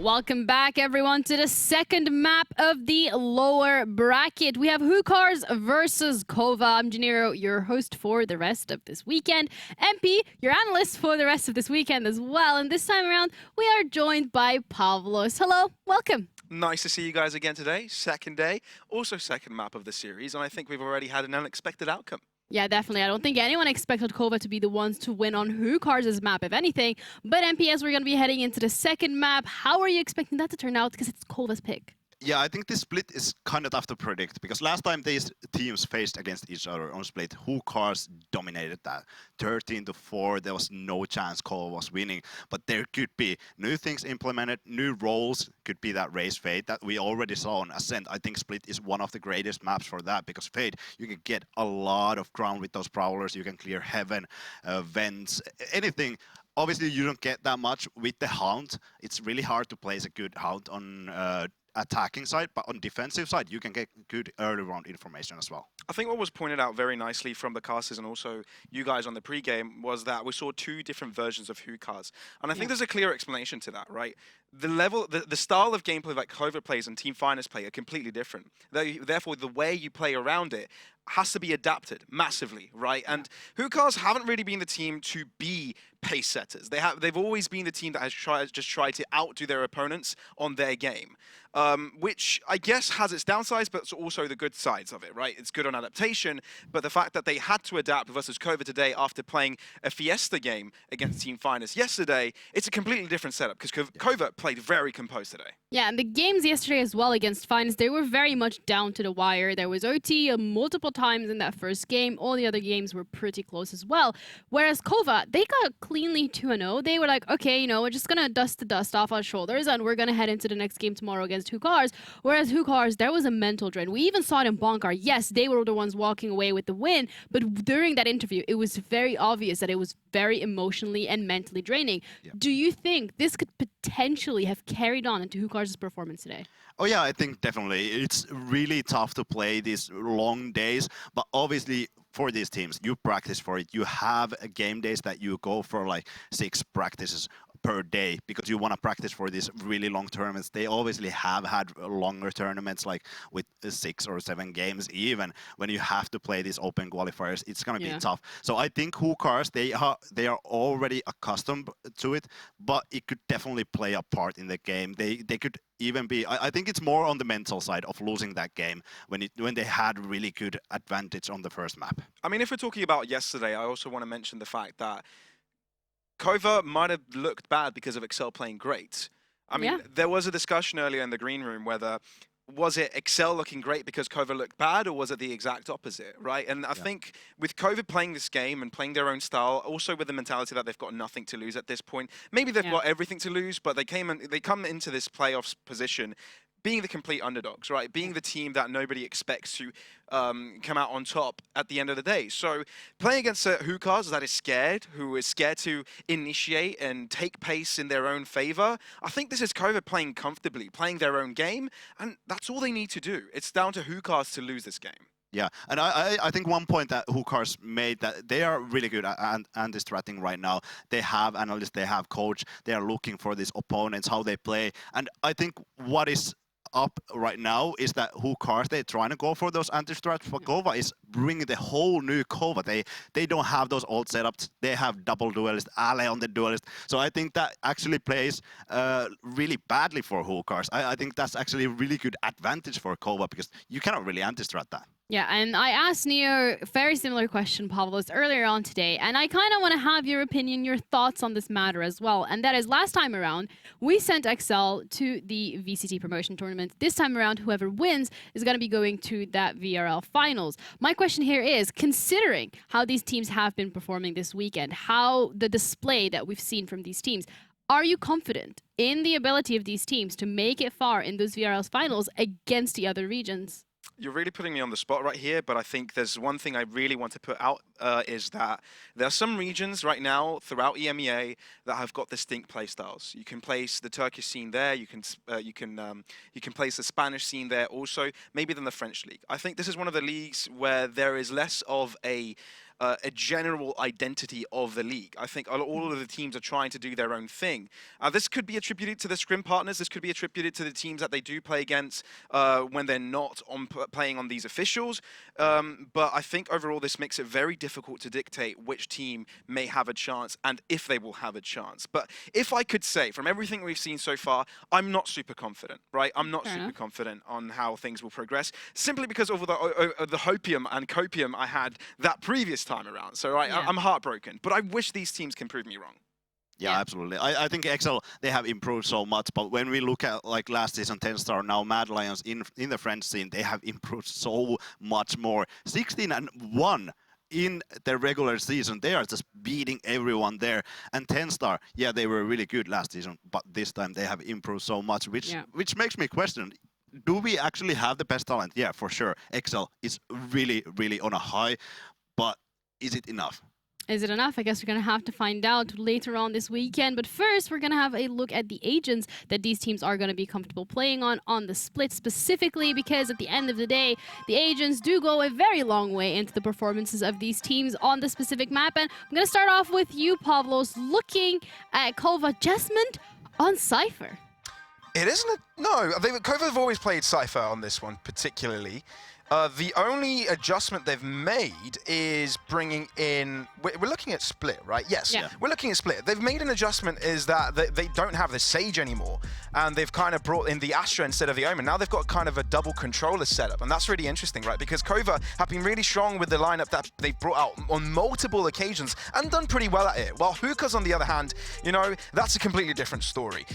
Welcome back, everyone, to the second map of the lower bracket. We have Hookars versus KOVA. I'm Janiro, your host for the rest of this weekend. MP, your analyst for the rest of this weekend as well. And this time around, we are joined by Pavlos. Hello, welcome. Nice to see you guys again today. Second day, also second map of the series, and I think we've already had an unexpected outcome. Yeah, definitely. I don't think anyone expected KOVA to be the ones to win on Hookars' map, if anything. But MPS, we're going to be heading into the second map. How are you expecting that to turn out? Because it's KOVA's pick. Yeah, I think this split is kind of tough to predict because last time these teams faced against each other on split, Hookars dominated that. 13-4, there was no chance KOVA was winning. But there could be new things implemented, new roles, could be that race Fate that we already saw on Ascent. I think split is one of the greatest maps for that because Fate, you can get a lot of ground with those prowlers, you can clear heaven, vents, anything. Obviously, you don't get that much with the Hound. It's really hard to place a good Hound on attacking side, but on defensive side, you can get good early round information as well. I think what was pointed out very nicely from the casters and also you guys on the pregame was that we saw two different versions of Hookars. And I think there's a clear explanation to that, right? The level, the style of gameplay that KOVA plays and Team Finest play are completely different. Therefore, the way you play around it has to be adapted massively, right? And Hookars haven't really been the team to be pace setters. They've always been the team that has tried to outdo their opponents on their game, which I guess has its downsides, but it's also the good sides of it, right? It's good on adaptation, but the fact that they had to adapt versus KOVA today after playing a Fiesta game against Team Finest yesterday, it's a completely different setup because KOVA played very composed today. Yeah, and the games yesterday as well against Finest, they were very much down to the wire. There was OT multiple times in that first game. All the other games were pretty close as well. Whereas KOVA, they got cleanly 2-0. They were like, okay, you know, we're just going to dust the dust off our shoulders and we're going to head into the next game tomorrow against Hookars. Whereas Hookars, there was a mental drain. We even saw it in Bonkar. Yes, they were the ones walking away with the win, but during that interview, it was very obvious that it was very emotionally and mentally draining. Yeah. Do you think this could potentially have carried on into Hookars' performance today? Oh yeah, I think definitely. It's really tough to play these long days, but obviously for these teams, you practice for it. You have game days that you go for like 6 practices per day because you want to practice for these really long tournaments. They obviously have had longer tournaments like with 6 or 7 games even. When you have to play these open qualifiers, it's going to be tough. So I think Hookars, they are already accustomed to it, but it could definitely play a part in the game. They could even be, I think it's more on the mental side of losing that game when they had really good advantage on the first map. I mean, if we're talking about yesterday, I also want to mention the fact that KOVA might have looked bad because of Excel playing great. I mean, there was a discussion earlier in the green room whether was it Excel looking great because KOVA looked bad, or was it the exact opposite, right? And I think with KOVA playing this game and playing their own style, also with the mentality that they've got nothing to lose at this point, maybe they've got everything to lose, but they come into this playoffs position being the complete underdogs, right? Being the team that nobody expects to come out on top at the end of the day. So playing against Hookars that is scared, who is scared to initiate and take pace in their own favor, I think this is KOVA playing comfortably, playing their own game, and that's all they need to do. It's down to Hookars to lose this game. Yeah, and I think one point that Hookars made, that they are really good at anti-stratting right now. They have analysts, they have coach, they are looking for these opponents, how they play. And I think what is up right now is that Hookars, they're trying to go for those anti-strats, but KOVA is bringing the whole new KOVA. They don't have those old setups. They have double duelist, Ale on the duelist. So I think that actually plays really badly for Hookars. I think that's actually a really good advantage for KOVA because you cannot really anti-strat that. Yeah, and I asked Neo a very similar question, Pavlos, earlier on today, and I kind of want to have your opinion, your thoughts on this matter as well. And that is, last time around, we sent XL to the VCT Promotion Tournament. This time around, whoever wins is going to be going to that VRL Finals. My question here is, considering how these teams have been performing this weekend, how the display that we've seen from these teams, are you confident in the ability of these teams to make it far in those VRL Finals against the other regions? You're really putting me on the spot right here, but I think there's one thing I really want to put out is that there are some regions right now throughout EMEA that have got distinct playstyles. You can place the Turkish scene there. You can place the Spanish scene there also, maybe than the French league. I think this is one of the leagues where there is less of a a general identity of the league. I think all of the teams are trying to do their own thing. This could be attributed to the scrim partners. This could be attributed to the teams that they do play against when they're not playing on these officials. But I think overall this makes it very difficult to dictate which team may have a chance and if they will have a chance. But if I could say, from everything we've seen so far, I'm not super confident, right? I'm not super confident on how things will progress, simply because of the hopium and copium I had that previous time around. So I'm heartbroken, but I wish these teams can prove me wrong. Yeah, absolutely. I think XL, they have improved so much, but when we look at like last season 10-star, now Mad Lions in the French scene, they have improved so much more. 16-1 in the regular season, they are just beating everyone there. And 10-star, yeah, they were really good last season, but this time they have improved so much, which makes me question, do we actually have the best talent? Yeah, for sure. XL is really, really on a high, but is it enough? Is it enough? I guess we're going to have to find out later on this weekend. But first, we're going to have a look at the agents that these teams are going to be comfortable playing on the split specifically, because at the end of the day, the agents do go a very long way into the performances of these teams on the specific map. And I'm going to start off with you, Pavlos, looking at KOVA Jesmond on Cypher. It isn't a... No, KOVA have always played Cypher on this one, particularly. The only adjustment they've made is bringing in... We're looking at Split, right? Yes, we're looking at Split. They've made an adjustment is that they don't have the Sage anymore, and they've kind of brought in the Astra instead of the Omen. Now they've got kind of a double controller setup, and that's really interesting, right? Because KOVA have been really strong with the lineup that they've brought out on multiple occasions and done pretty well at it. While Hookahs, on the other hand, you know, that's a completely different story.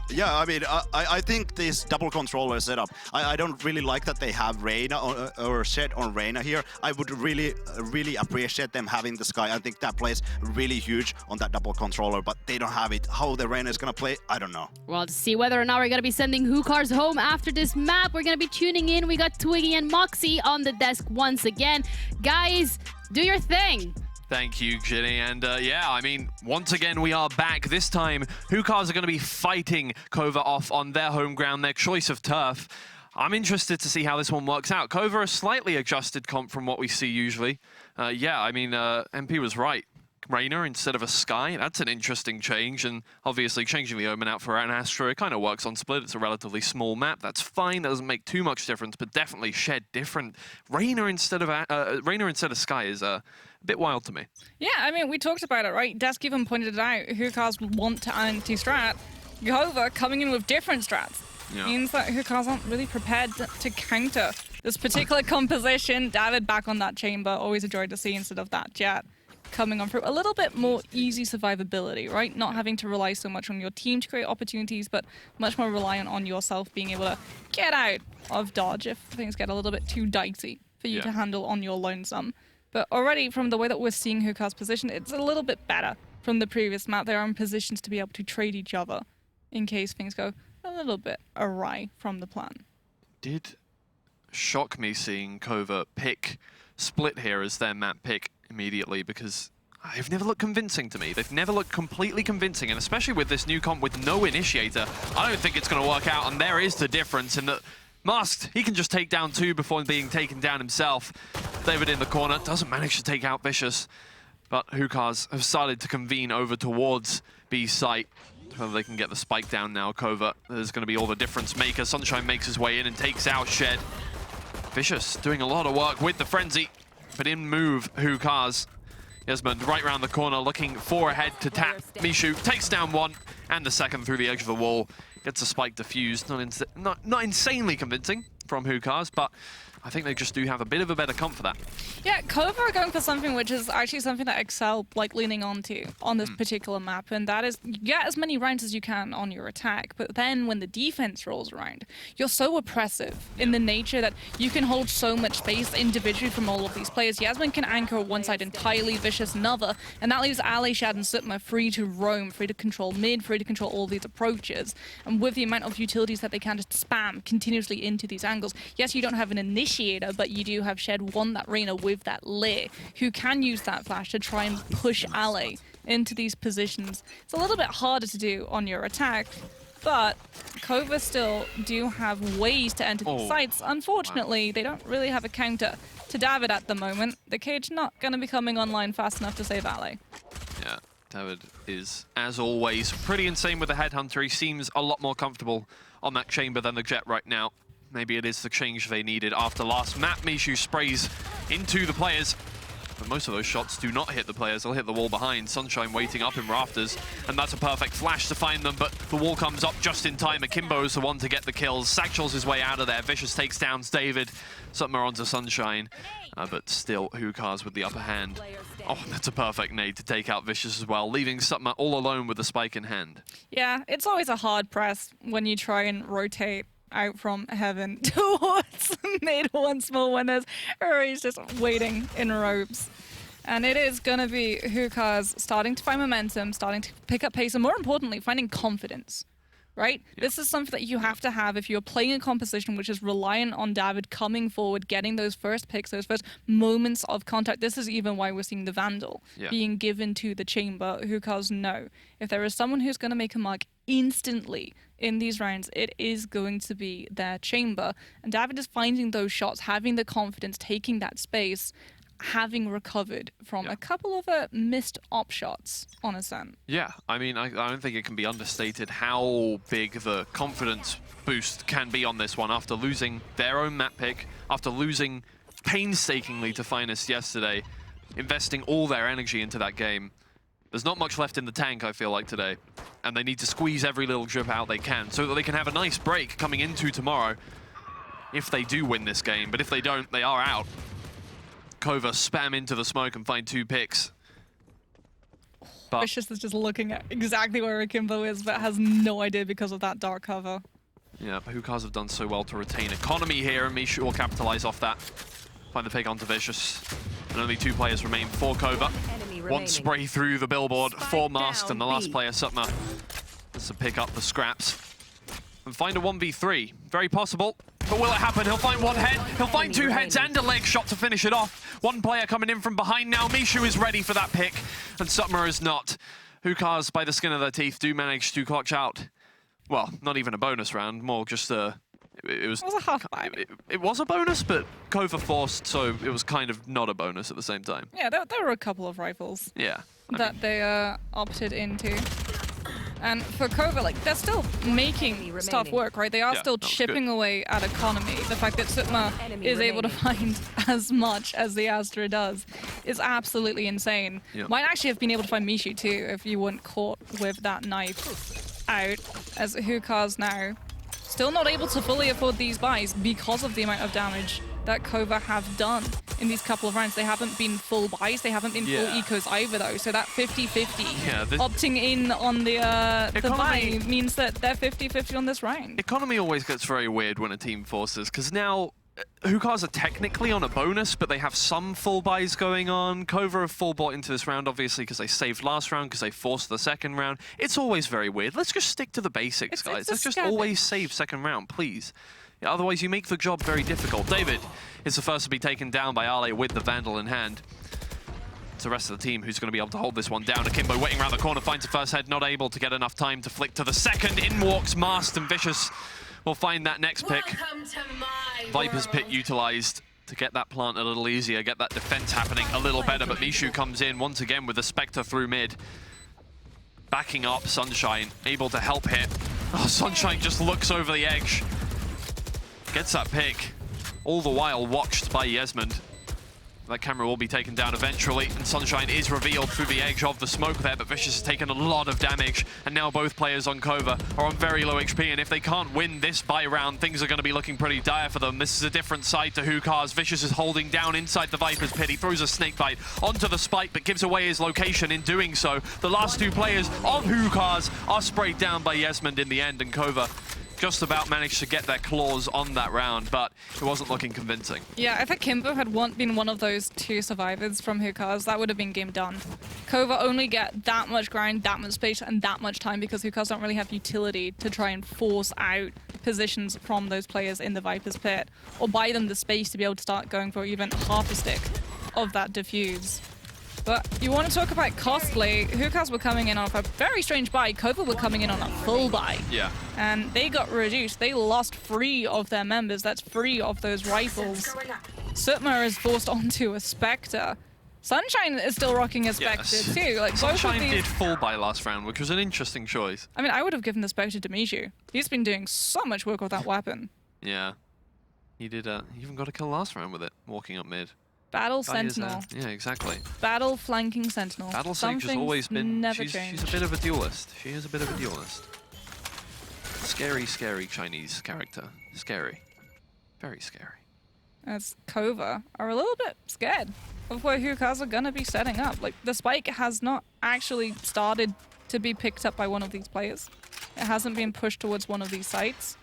Yeah, I mean, I think this double controller setup, I don't really like that they have Reyna or Shed on Reyna here. I would really appreciate them having the Sky. I think that plays really huge on that double controller, but they don't have it. How the Reyna is going to play, I don't know. Well, to see whether or not we're going to be sending Hookahs home after this map, we're going to be tuning in. We got Twiggy and Moxie on the desk once again. Guys, do your thing. Thank you, Ginny. And yeah, I mean, once again, we are back. This time, Hookahs are going to be fighting KOVA off on their home ground, their choice of turf. I'm interested to see how this one works out. KOVA a slightly adjusted comp from what we see usually. Yeah, I mean, MP was right. Reyna instead of a Sky, that's an interesting change. And obviously, changing the Omen out for an Astra, it kind of works on Split. It's a relatively small map. That's fine. That doesn't make too much difference, but definitely Shed different. Reyna instead of Sky is a bit wild to me. Yeah, I mean, we talked about it, right? Desk even pointed it out. Hookahs want to anti-strat. KOVA coming in with different strats. Means that Hookahs aren't really prepared to counter this particular composition. David back on that chamber. Always a joy to see instead of that Jet coming on through. A little bit more easy survivability, right? Not having to rely so much on your team to create opportunities, but much more reliant on yourself being able to get out of dodge if things get a little bit too dicey for you to handle on your lonesome. But already from the way that we're seeing Hookah's position, it's a little bit better from the previous map. They are in positions to be able to trade each other in case things go a little bit awry from the plan. Did shock me seeing KOVA pick Split here as their map pick immediately, because they've never looked convincing to me. They've never looked completely convincing, and especially with this new comp with no initiator, I don't think it's going to work out, and there is the difference in that Masked, he can just take down two before being taken down himself. David in the corner, doesn't manage to take out Vicious, but Hookahs have started to convene over towards B site. Whether they can get the spike down now, KOVA, there's going to be all the difference maker. Sunshine makes his way in and takes out Shed. Vicious doing a lot of work with the Frenzy, but in move Hookahs. Jesmond right around the corner looking for a head to tap. Mishu takes down one and the second through the edge of the wall. Gets a spike diffused. Not insanely convincing from Hookahs, but I think they just do have a bit of a better comp for that. Yeah, KOVA are going for something which is actually something that Excel like leaning onto on this particular map, and that is you get as many rounds as you can on your attack, but then when the defense rolls around, you're so oppressive in the nature that you can hold so much space individually from all of these players. Yasmin can anchor one side entirely, Vicious another, and that leaves Ali, Shad, and Sutma free to roam, free to control mid, free to control all these approaches, and with the amount of utilities that they can just spam continuously into these angles. Yes, you don't have an initiator, but you do have Shed won that Reyna with that Leer, who can use that flash to try and push Ali into these positions. It's a little bit harder to do on your attack, But KOVA still do have ways to enter these sites. Unfortunately, they don't really have a counter to David at the moment. The cage not going to be coming online fast enough to save Valet. Yeah, David is, as always, pretty insane with the Headhunter. He seems a lot more comfortable on that chamber than the Jet right now. Maybe it is the change they needed after last map. Mishu sprays into the players, but most of those shots do not hit the players. They'll hit the wall behind. Sunshine waiting up in rafters, and that's a perfect flash to find them, but the wall comes up just in time. Akimbo's the one to get the kills. Satchel's his way out of there. Vicious takes down David. Sutma onto Sunshine, but still Hookahs with the upper hand. Oh, that's a perfect nade to take out Vicious as well, leaving Sutma all alone with the spike in hand. Yeah, it's always a hard press when you try and rotate out from heaven towards mid once more when there's Uri's just waiting in ropes. And it is going to be Hookahs starting to find momentum, starting to pick up pace, and more importantly, finding confidence, right? Yeah. This is something that you have to have if you're playing a composition which is reliant on David coming forward, getting those first picks, those first moments of contact. This is even why we're seeing the Vandal being given to the chamber. Hookahs know if there is someone who's going to make a mark instantly in these rounds, it is going to be their chamber. And David is finding those shots, having the confidence, taking that space, having recovered from a couple of missed op shots on Ascent. Yeah, I mean, I don't think it can be understated how big the confidence boost can be on this one after losing their own map pick, after losing painstakingly to Finest yesterday, investing all their energy into that game. There's not much left in the tank, I feel like, today. And they need to squeeze every little drip out they can so that they can have a nice break coming into tomorrow if they do win this game. But if they don't, they are out. KOVA spam into the smoke and find 2 picks. But Vicious is just looking at exactly where Akimbo is, but has no idea because of that dark cover. Yeah, but Hookahs have done so well to retain economy here, and Mishu will capitalize off that. Find the pick onto Vicious. And only 2 players remain for KOVA. One spray through the billboard for Mast, and the last player, Sutma, has to pick up the scraps and find a 1v3. Very possible, but will it happen? He'll find 1 head, he'll find 2 heads and a leg shot to finish it off. 1 player coming in from behind now. Mishu is ready for that pick, and Sutma is not. Hookahs, by the skin of their teeth, do manage to clutch out. Well, not even a bonus round, more just a... It was a half buy. It was a bonus, but KOVA forced, so it was kind of not a bonus at the same time. Yeah, there were a couple of rifles that they opted into. And for KOVA, like, they're still making stuff work, right? They are still chipping away at economy. The fact that Sutma is able to find as much as the Astra does is absolutely insane. Might actually have been able to find Mishu too if you weren't caught with that knife out, as Hookahs now still not able to fully afford these buys because of the amount of damage that KOVA have done in these couple of rounds. They haven't been full buys, they haven't been full ecos either though, so that 50-50 opting in on the buy means that they're 50-50 on this round. Economy always gets very weird when a team forces, because now Hookahs are technically on a bonus, but they have some full buys going on. KOVA have full bought into this round, obviously, because they saved last round, because they forced the second round. It's always very weird. Let's just stick to the basics, guys. Let's just always save second round, please. Yeah, otherwise, you make the job very difficult. David is the first to be taken down by Ale with the Vandal in hand. It's the rest of the team who's going to be able to hold this one down. Akimbo waiting around the corner, finds the first head, not able to get enough time to flick to the second. In walks Mast, and Vicious will find that next pick. Viper's Pit utilized to get that plant a little easier, get that defense happening a little better, but Mishu comes in once again with the Spectre through mid. Backing up, Sunshine, able to help hit. Oh, Sunshine just looks over the edge. Gets that pick, all the while watched by Yesmond. That camera will be taken down eventually, and Sunshine is revealed through the edge of the smoke there, but Vicious has taken a lot of damage, and now both players on KOVA are on very low HP, and if they can't win this buy round, things are going to be looking pretty dire for them. This is a different side to Hookahs. Vicious is holding down inside the Viper's Pit. He throws a snake bite onto the spike, but gives away his location in doing so. The last 2 players of Hookahs are sprayed down by Yesmond in the end, and KOVA just about managed to get their claws on that round, but it wasn't looking convincing. Yeah, if Akimbo had been one of those 2 survivors from Hookahs, that would have been game done. KOVA only get that much ground, that much space, and that much time because Hookahs don't really have utility to try and force out positions from those players in the Viper's Pit, or buy them the space to be able to start going for even half a stick of that defuse. But you want to talk about costly. Hookahs were coming in off a very strange buy. KOVA were coming in on a full buy. Yeah. And they got reduced. They lost 3 of their members. That's 3 of those rifles. Sutma is forced onto a Spectre. Sunshine is still rocking a Spectre too. Like Sunshine both of these... did fall by last round, which was an interesting choice. I mean, I would have given the Spectre to Mishu. He's been doing so much work with that weapon. Yeah. He did. He even got a kill last round with it, walking up mid. Battle Sentinel. Yeah, exactly. Battle flanking Sentinel. Battle Sage has always been. She's changed. a bit of a duelist. She is a bit of a duelist. Scary, scary Chinese character. Scary. Very scary. As KOVA are a little bit scared of where Hookahs are gonna be setting up. Like, the spike has not actually started to be picked up by one of these players. It hasn't been pushed towards one of these sites.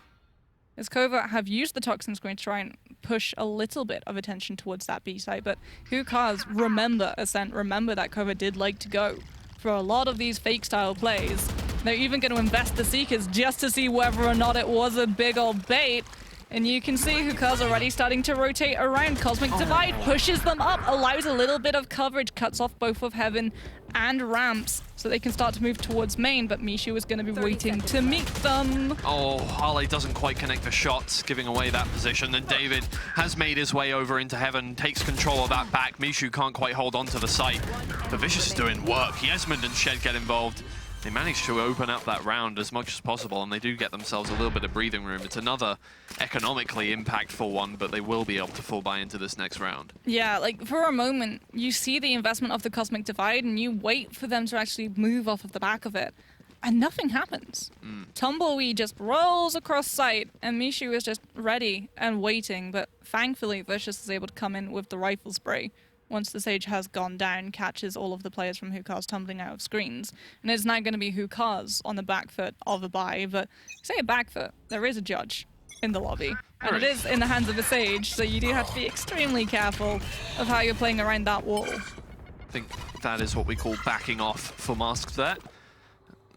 As KOVA have used the Toxin Screen to try and push a little bit of attention towards that B site, but Hookahs remember Ascent, remember that KOVA did like to go for a lot of these fake style plays. They're even going to invest the Seekers just to see whether or not it was a big old bait. And you can see Hookahs already starting to rotate around. Cosmic Divide pushes them up, allows a little bit of coverage, cuts off both of Heaven and ramps, so they can start to move towards main, but Mishu is going to be waiting to meet them. Oh, Harley doesn't quite connect the shots, giving away that position. Then David has made his way over into Heaven, takes control of that back. Mishu can't quite hold on to the site. But Vicious is doing work. Yesmond and Shed get involved. They manage to open up that round as much as possible, and they do get themselves a little bit of breathing room. It's another economically impactful one, but they will be able to full buy into this next round. Yeah, like, for a moment, you see the investment of the Cosmic Divide, and you wait for them to actually move off of the back of it, and nothing happens. Tumbleweed just rolls across site, and Mishu is just ready and waiting, but thankfully Vicious is able to come in with the rifle spray. Once the Sage has gone down, catches all of the players from Hookahs tumbling out of screens. And it's now going to be Hookahs on the back foot of a buy, but say a back foot, there is a judge in the lobby. And it is in the hands of a Sage, so you do have to be extremely careful of how you're playing around that wall. I think that is what we call backing off for Masked there.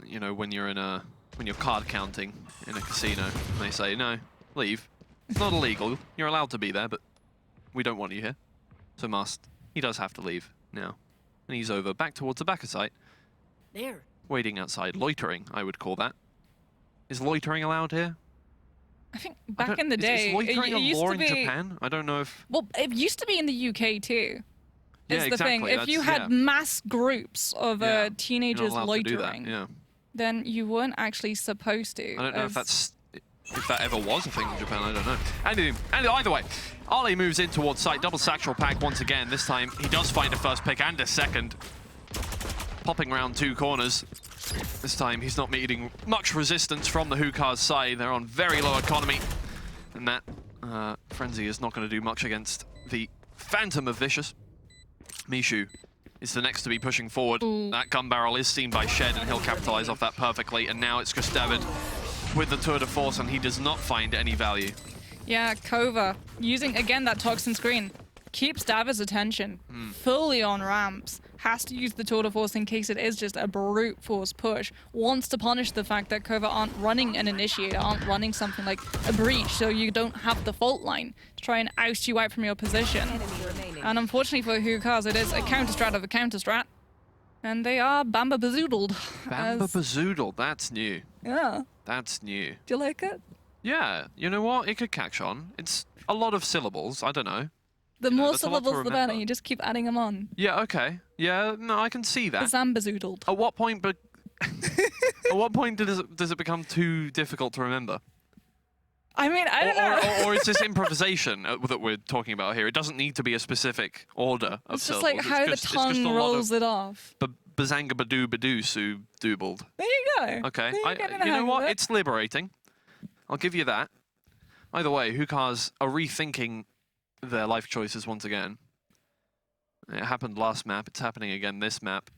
You know, when you're card counting in a casino, and they say, no, leave. It's not illegal, you're allowed to be there, but we don't want you here. So Masked, he does have to leave now. And he's over back towards the backer site. There. Waiting outside. Loitering, I would call that. Is loitering allowed here? I think back in the day, is loitering it a used law to in be... Japan? I don't know if... Well, it used to be in the UK too. Yeah, It's the exactly. thing. If you had mass groups of teenagers You're not allowed to do that, loitering, then you weren't actually supposed to. I don't know if that ever was a thing in Japan, I don't know. Anyway, either way, Ali moves in towards site, double satchel pack once again. This time he does find a first pick and a second. Popping around 2 corners. This time he's not meeting much resistance from the Hookahs side. They're on very low economy. And that Frenzy is not going to do much against the Phantom of Vicious. Mishu is the next to be pushing forward. That gun barrel is seen by Shed, and he'll capitalize off that perfectly. And now it's just David with the tour de force, and he does not find any value. Yeah, KOVA, using again that Toxin Screen, keeps David's attention fully on ramps, has to use the tour de force in case it is just a brute force push, wants to punish the fact that KOVA aren't running an initiator, aren't running something like a breach, so you don't have the fault line to try and oust you out from your position. And unfortunately for Hookahs, it is a counter-strat of a counter-strat. And they are Bamba Bazoodled. Bamba Bazoodled, that's new. Yeah. That's new. Do you like it? Yeah, you know what? It could catch on. It's a lot of syllables, I don't know. The more that's a lot to syllables, the better. remember. You just keep adding them on. Yeah, okay. Yeah, no, I can see that. Zambazoodled. At what point, at what point does it become too difficult to remember? I mean, I don't know. Or is this improvisation that we're talking about here? It doesn't need to be a specific order of It's just syllables. like how the tongue rolls it off. Bazanga badoo badoo su doobled. There you go. Okay, There you go, in the you know hang what? of it. It's liberating. I'll give you that. Either way, Hookahs are rethinking their life choices once again. It happened last map. It's happening again this map.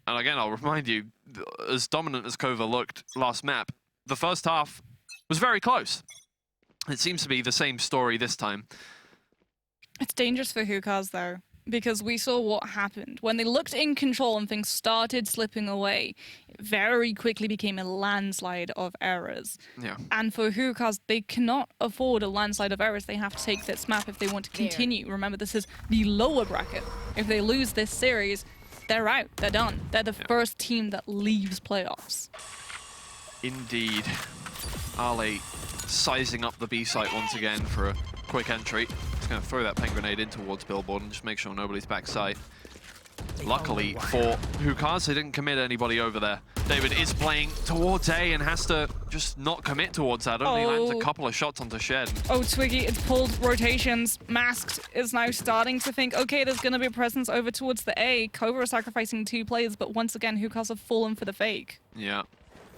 And again, I'll remind you, as dominant as KOVA looked last map, the first half was very close. It seems to be the same story this time. It's dangerous for Hookahs, though, because we saw what happened. When they looked in control and things started slipping away, it very quickly became a landslide of errors. Yeah. And for Hookahs, they cannot afford a landslide of errors. They have to take this map if they want to continue. Remember, this is the lower bracket. If they lose this series, they're out. They're done. They're the first team that leaves playoffs. Indeed. Ale sizing up the B site once again for a quick entry. He's going to throw that pen grenade in towards Billboard and just make sure nobody's backside. Luckily for Hookahs, they didn't commit anybody over there. David is playing towards A and has to just not commit towards that. Only lands a couple of shots onto Shed. Oh, Twiggy, it's pulled rotations. Masked is now starting to think, okay, there's going to be a presence over towards the A. KOVA are sacrificing 2 players, but once again, Hookahs have fallen for the fake. Yeah,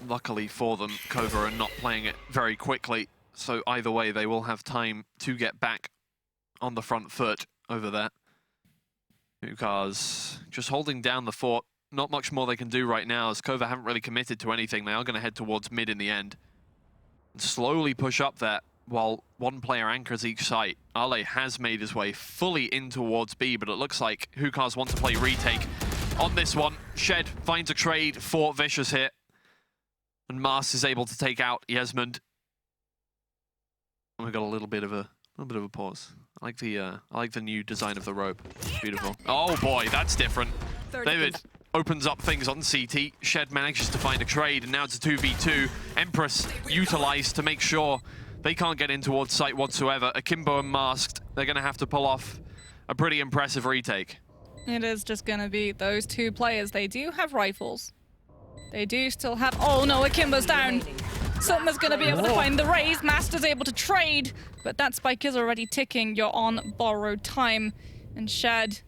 luckily for them, KOVA are not playing it very quickly. So either way, they will have time to get back on the front foot over there. Hookahs just holding down the fort. Not much more they can do right now, as KOVA haven't really committed to anything. They are going to head towards mid in the end. And slowly push up there while one player anchors each site. Ale has made his way fully in towards B, but it looks like Hookahs want to play retake on this one. Shed finds a trade for Vicious here. And Mars is able to take out Yesmond. And we've got a little bit of a pause. I like the new design of the rope. Beautiful. Oh boy, that's different. David opens up things on CT. Shed manages to find a trade, and now it's a 2v2. Empress utilized to make sure they can't get in towards site whatsoever. Akimbo and Masked, they're going to have to pull off a pretty impressive retake. It is just going to be those 2 players. They do have rifles. They do still have... Oh no, Akimbo's down. Sutma's going to be able to find the raise. Master's able to trade, but that spike is already ticking. You're on borrowed time. And Shed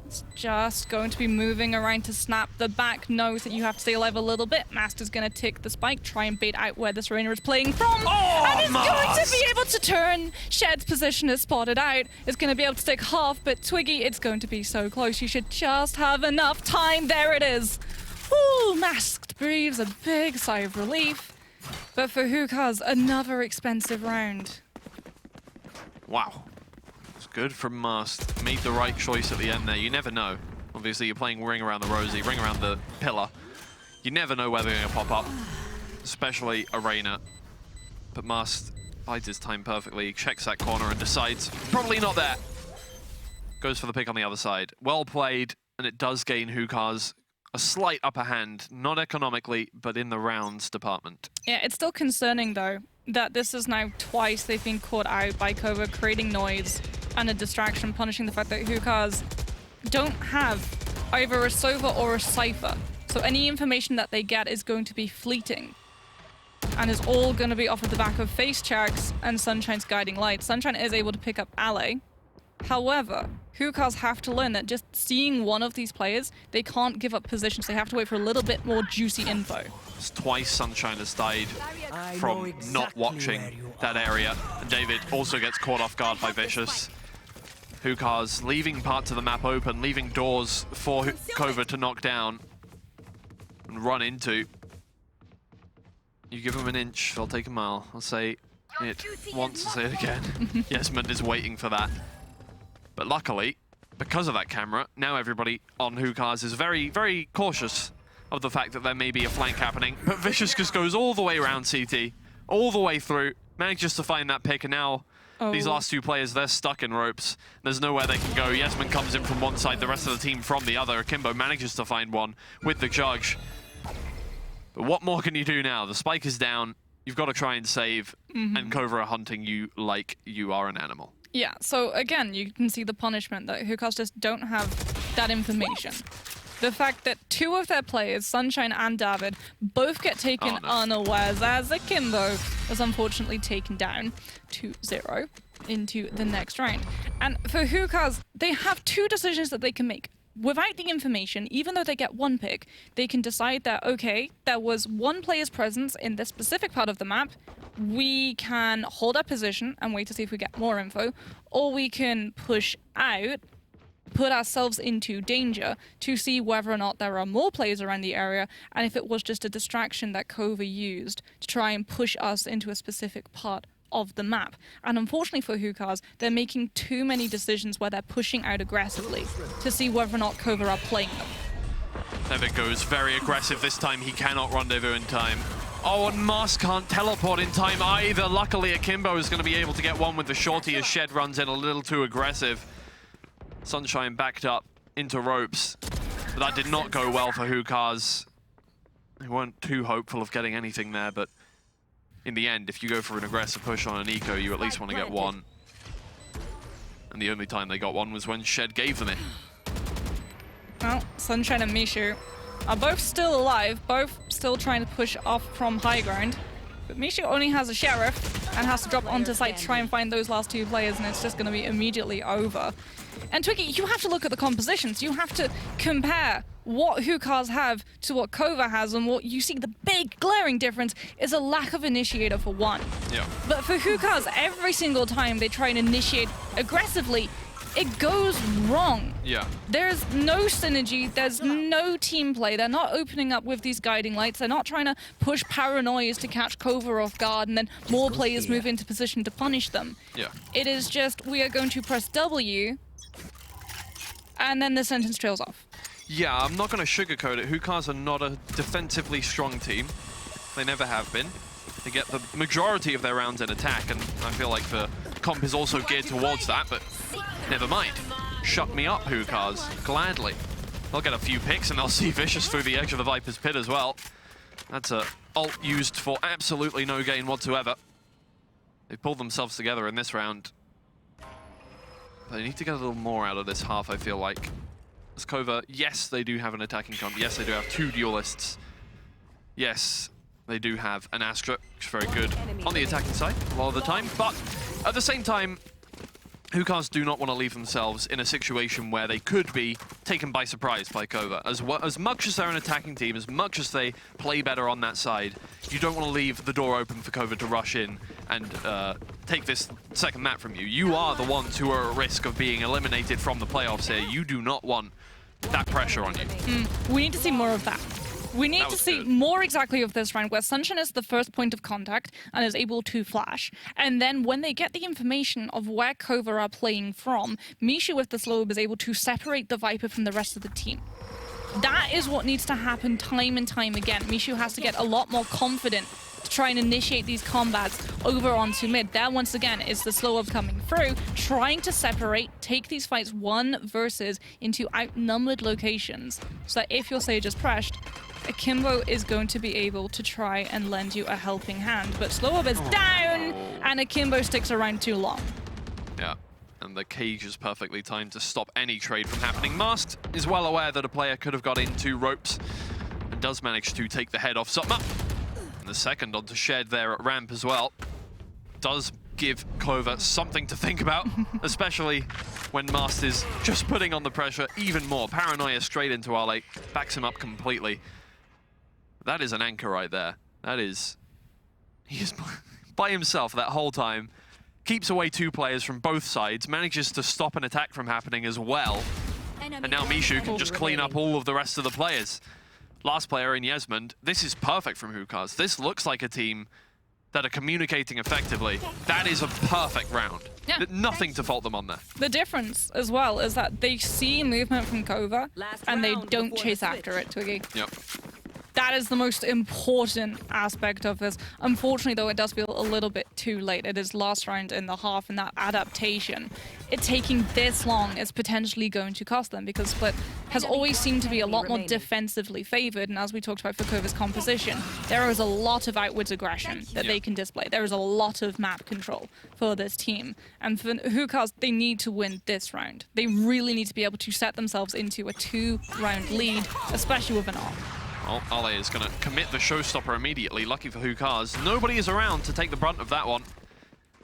is just going to be moving around to snap. The back knows that you have to stay alive a little bit. Master's going to tick the spike, try and bait out where this Rainer is playing from. And is going to be able to turn. Shed's position is spotted out. It's going to be able to take half, but Twiggy, it's going to be so close. You should just have enough time. There it is. Ooh, Masked breathes a big sigh of relief. But for Hookahs, another expensive round. Wow. It's good from Mast. Made the right choice at the end there. You never know. Obviously, you're playing Ring Around the Rosie, Ring Around the Pillar. You never know where they're going to pop up, especially Arena. But Mast bides his time perfectly, checks that corner and decides, probably not there. Goes for the pick on the other side. Well played, and it does gain Hookahs a slight upper hand, not economically, but in the rounds department. Yeah, it's still concerning, though, that this is now twice they've been caught out by KOVA, creating noise and a distraction, punishing the fact that Hookahs don't have either a Sova or a Cypher. So any information that they get is going to be fleeting. And is all going to be off of the back of face checks and Sunshine's guiding light. Sunshine is able to pick up Ale. However, Hookahs have to learn that just seeing one of these players, they can't give up positions. They have to wait for a little bit more juicy info. It's twice Sunshine has died from not watching that area. And David also gets caught off guard by Vicious. Hookahs leaving parts of the map open, leaving doors for KOVA to knock down and run into. You give them an inch, they'll take a mile. I'll say it once, I'll say it again. Yesmond is waiting for that. But luckily, because of that camera, now everybody on Hookahs is very, very cautious of the fact that there may be a flank happening. But Vicious just goes all the way around CT, all the way through, manages to find that pick, and now these last 2 players, they're stuck in ropes. There's nowhere they can go. Yesmond comes in from one side, the rest of the team from the other. Akimbo manages to find one with the judge. But what more can you do now? The spike is down. You've got to try and save, and KOVA are hunting you like you are an animal. Yeah, so again, you can see the punishment that Hookahs just don't have that information. The fact that 2 of their players, Sunshine and David, both get taken unawares as Akimbo is unfortunately taken down 2-0 into the next round. And for Hookahs, they have 2 decisions that they can make. Without the information, even though they get 1 pick, they can decide that, okay, there was 1 player's presence in this specific part of the map. We can hold our position and wait to see if we get more info, or we can push out, put ourselves into danger to see whether or not there are more players around the area, and if it was just a distraction that KOVA used to try and push us into a specific part of the map. And unfortunately for Hookahs, they're making too many decisions where they're pushing out aggressively to see whether or not KOVA are playing them. David goes very aggressive this time. He cannot rendezvous in time. Oh, and Mars can't teleport in time either. Luckily, Akimbo is going to be able to get one with the shorty as Shed runs in a little too aggressive. Sunshine backed up into ropes. But that did not go well for Hookahs. They weren't too hopeful of getting anything there, but in the end, if you go for an aggressive push on an eco, you at least want to get one. And the only time they got one was when Shed gave them it. Well, Sunshine and Mishu are both still alive, both still trying to push off from high ground. But Mishu only has a Sheriff and has to drop onto site to try and find those last two players, and it's just going to be immediately over. And Twiggy, you have to look at the compositions. You have to compare what Hookahs have to what KOVA has, and what you see the big glaring difference is a lack of initiator for one. Yeah. But for Hookahs, every single time they try and initiate aggressively, it goes wrong. Yeah. There's no synergy, there's no team play. They're not opening up with these guiding lights. They're not trying to push paranoias to catch KOVA off guard and then more players move into position to punish them. Yeah. It is just, we are going to press W, and then the sentence trails off. Yeah, I'm not going to sugarcoat it. Hookahs are not a defensively strong team. They never have been. They get the majority of their rounds in attack, and I feel like the comp is also geared towards that, but never mind. Shut me up, Hookahs. Gladly. They'll get a few picks, and they'll see Vicious through the edge of the Viper's pit as well. That's a ult used for absolutely no gain whatsoever. They pulled themselves together in this round. They need to get a little more out of this half, I feel like. As KOVA, yes, they do have an attacking comp. Yes, they do have two duelists. Yes, they do have an Astra, which is very good on the attacking side a lot of the time. But at the same time, Hookahs do not want to leave themselves in a situation where they could be taken by surprise by KOVA. As much as they're an attacking team, as much as they play better on that side, you don't want to leave the door open for KOVA to rush in and take this second map from you. You are the ones who are at risk of being eliminated from the playoffs here. You do not want that pressure on you. We need to see more of that. We need to see more exactly of this round, where Sunshine is the first point of contact and is able to flash. And then when they get the information of where KOVA are playing from, Mishu with the Slobe is able to separate the Viper from the rest of the team. That is what needs to happen time and time again. Mishu has to get a lot more confident to try and initiate these combats over onto mid. There, once again, is the slow up coming through, trying to separate, take these fights one versus into outnumbered locations, so that if your Sage is pressured, Akimbo is going to be able to try and lend you a helping hand. But slow up is down, and Akimbo sticks around too long. Yeah. And the cage is perfectly timed to stop any trade from happening. Masked is well aware that a player could have got into ropes and does manage to take the head off Sutma. And the second onto Shed there at ramp as well. Does give KOVA something to think about, especially when Masked is just putting on the pressure even more. Paranoia straight into R8, backs him up completely. That is an anchor right there. That is... He is by himself that whole time. Keeps away two players from both sides, manages to stop an attack from happening as well. And now Mishu can just clean up all of the rest of the players. Last player in Yesmond. This is perfect from Hookahs. This looks like a team that are communicating effectively. That is a perfect round. Yeah. Nothing to fault them on there. The difference as well is that they see movement from KOVA and they don't chase after it, Twiggy. Yep. That is the most important aspect of this. Unfortunately, though, it does feel a little bit too late. It is last round in the half, and that adaptation, it taking this long is potentially going to cost them, because Split has always seemed to be a lot more defensively favored, and as we talked about for KOVA's composition, there is a lot of outwards aggression that they can display. There is a lot of map control for this team, and for Hookahs, they need to win this round. They really need to be able to set themselves into a 2-round lead, especially with an ARC. Well, Ale is going to commit the showstopper immediately. Lucky for Hookahs. Nobody is around to take the brunt of that one.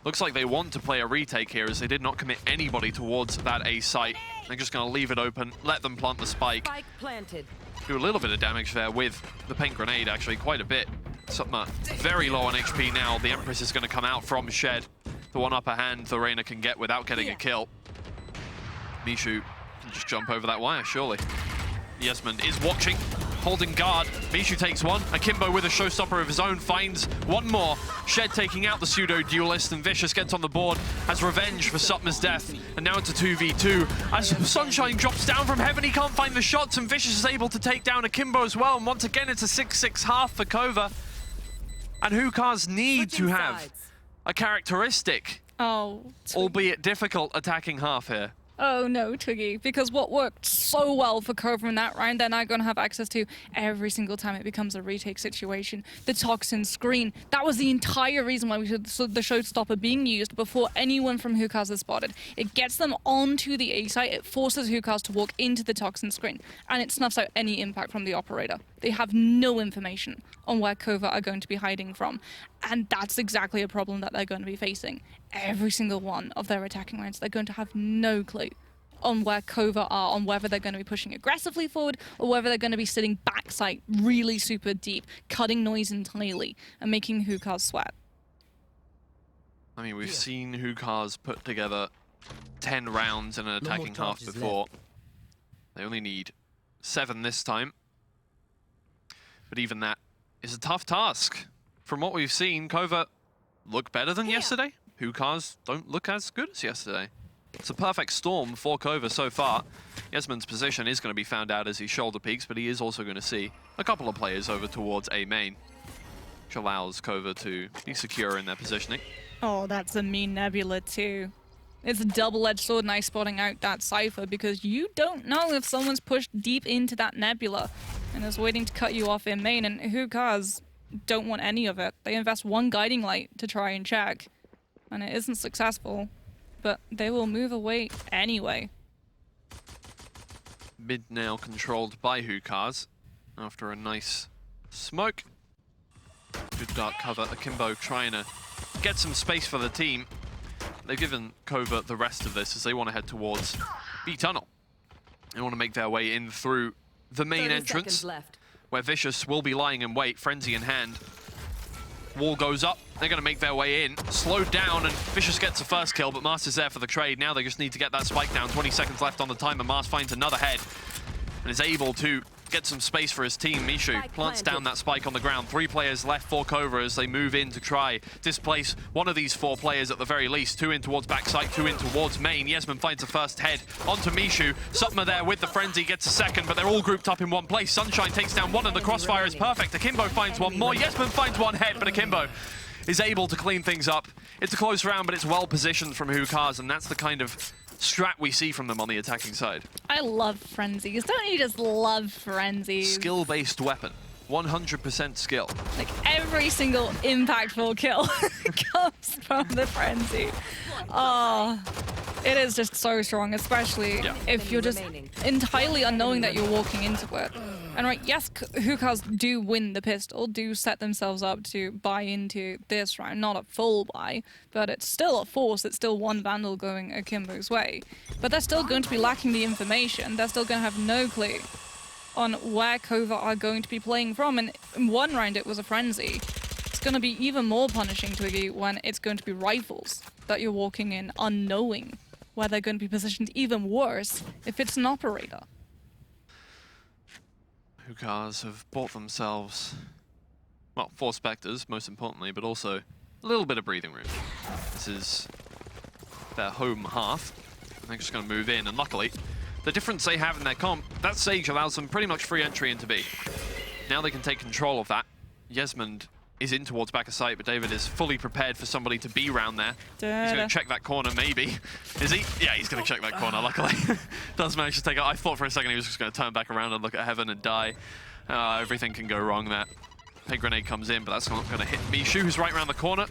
Looks like they want to play a retake here, as they did not commit anybody towards that A site. They're just going to leave it open, let them plant the spike. Spike planted. Do a little bit of damage there with the paint grenade, actually, quite a bit. Sutma very low on HP now. The Empress is going to come out from Shed. The one upper hand the Reyna can get without getting a kill. Mishu can just jump over that wire, surely. Yesmond is watching, holding guard. Mishu takes one. Akimbo with a showstopper of his own finds one more. Shed taking out the pseudo-duelist, and Vicious gets on the board as revenge for Sutma's death. And now it's a 2v2. As Sunshine drops down from heaven, he can't find the shots, and Vicious is able to take down Akimbo as well. And once again, it's a 6-6 half for KOVA. And Hookahs need to have a characteristic, albeit difficult, attacking half here. Oh no, Twiggy, because what worked so well for KOVA in that round, they're now going to have access to every single time it becomes a retake situation. The Toxin screen, that was the entire reason why we should the Showstopper being used before anyone from Hookahs is spotted. It gets them onto the A site, it forces Hookahs to walk into the Toxin screen, and it snuffs out any impact from the operator. They have no information on where KOVA are going to be hiding from, and that's exactly a problem that they're going to be facing. Every single one of their attacking rounds, they're going to have no clue on where KOVA are, on whether they're going to be pushing aggressively forward or whether they're going to be sitting backside really super deep, cutting noise entirely and making Hookahs sweat. I mean, we've seen Hookahs put together 10 rounds in an attacking half before. They only need 7 this time. But even that is a tough task. From what we've seen, KOVA look better than yesterday. Hookahs don't look as good as yesterday. It's a perfect storm for KOVA so far. Yesman's position is going to be found out as he shoulder peaks, but he is also going to see a couple of players over towards A main, which allows KOVA to be secure in their positioning. Oh, that's a mean Nebula too. It's a double-edged sword, nice spotting out that Cypher, because you don't know if someone's pushed deep into that Nebula and is waiting to cut you off in main, and Hookahs don't want any of it. They invest 1 guiding light to try and check, and it isn't successful, but they will move away anyway. Mid now controlled by Hookahs after a nice smoke. Good dark cover. Akimbo trying to get some space for the team. They've given KOVA the rest of this as they want to head towards B tunnel. They want to make their way in through the main entrance, where Vicious will be lying in wait, frenzy in hand. Wall goes up, they're going to make their way in, slowed down, and Vicious gets the first kill, but Mars is there for the trade. Now they just need to get that spike down. 20 seconds left on the timer. Mars finds another head and is able to get some space for his team. Mishu plants down that spike on the ground. 3 players left for KOVA as they move in to try displace one of these 4 players at the very least. 2 in towards backside, 2 in towards main. Yesman finds the first head onto Mishu. Sutma there with the frenzy, gets a second, but they're all grouped up in one place. Sunshine takes down one and the crossfire is perfect. Akimbo finds one more. Yesman finds one head, but Akimbo is able to clean things up. It's a close round, but it's well positioned from Hookahs, and that's the kind of strat we see from them on the attacking side. I love frenzies. Don't you just love frenzies? Skill-based weapon. 100% skill. Like every single impactful kill comes from the frenzy. Oh, it is just so strong, especially if you're just entirely unknowing that you're walking into it. And right, yes, Hookahs do win the pistol, do set themselves up to buy into this round. Not a full buy, but it's still a force. It's still 1 Vandal going Akimbo's way. But they're still going to be lacking the information. They're still going to have no clue on where KOVA are going to be playing from. And in 1 round, it was a frenzy. It's going to be even more punishing, Twiggy, when it's going to be rifles that you're walking in unknowing where they're going to be positioned. Even worse if it's an operator. Hookahs have bought themselves, well, 4 Spectres, most importantly, but also a little bit of breathing room. This is their home half. They're just going to move in, and luckily, the difference they have in their comp, that Sage allows them pretty much free entry into B. Now they can take control of that. Yesmond is in towards back of sight, but David is fully prepared for somebody to be round there. He's going to check that corner, maybe. Is he? Yeah, he's going to check that corner, luckily. Does manage to take it. I thought for a second he was just going to turn back around and look at Heaven and die. Everything can go wrong there. Pig grenade comes in, but that's not going to hit Mishu, who's right around the corner.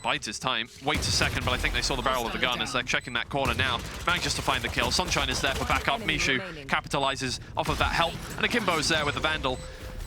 Bides his time, waits a second, but I think they saw the barrel of the gun as they're checking that corner now. Manages to find the kill. Sunshine is there for backup. Mishu capitalizes off of that help, and Akimbo's there with the Vandal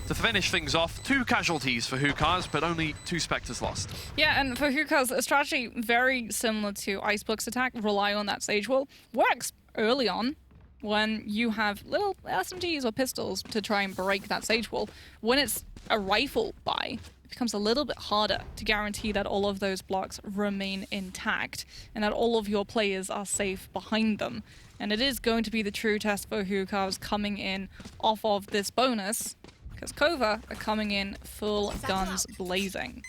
to finish things off. 2 casualties for Hookahs, but only 2 Spectres lost. Yeah, and for Hookahs, a strategy very similar to Icebook's attack, rely on that Sage wall, works early on when you have little SMGs or pistols to try and break that Sage wall. When it's a rifle buy, it becomes a little bit harder to guarantee that all of those blocks remain intact and that all of your players are safe behind them. And it is going to be the true test for Hookahs coming in off of this bonus, because KOVA are coming in full guns blazing.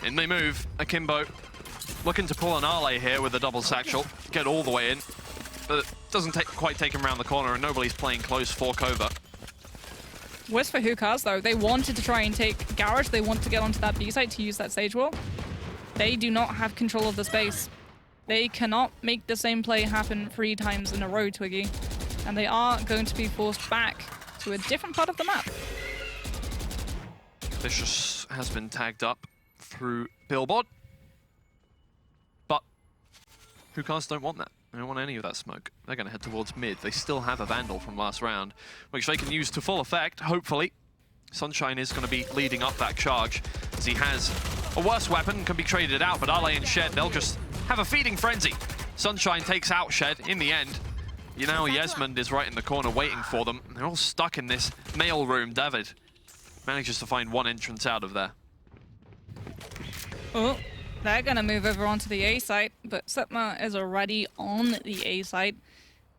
In they move. Akimbo looking to pull an Arlay here with a double satchel, get all the way in, but it doesn't quite take him around the corner, and nobody's playing close for KOVA. Worse for Hookahs though, they wanted to try and take Garage, they want to get onto that B site to use that Sage wall. They do not have control of the space. They cannot make the same play happen 3 times in a row, Twiggy. And they are going to be forced back to a different part of the map. Vicious has been tagged up through Billboard. But Hookahs don't want that. They don't want any of that smoke. They're going to head towards mid. They still have a Vandal from last round, which they can use to full effect, hopefully. Sunshine is going to be leading up that charge, as he has a worse weapon, can be traded out, but Ale and Shed, they'll just have a feeding frenzy. Sunshine takes out Shed in the end. You know, Yesmond is right in the corner waiting for them. They're all stuck in this mail room. David manages to find one entrance out of there. Oh, they're going to move over onto the A site, but Setma is already on the A site.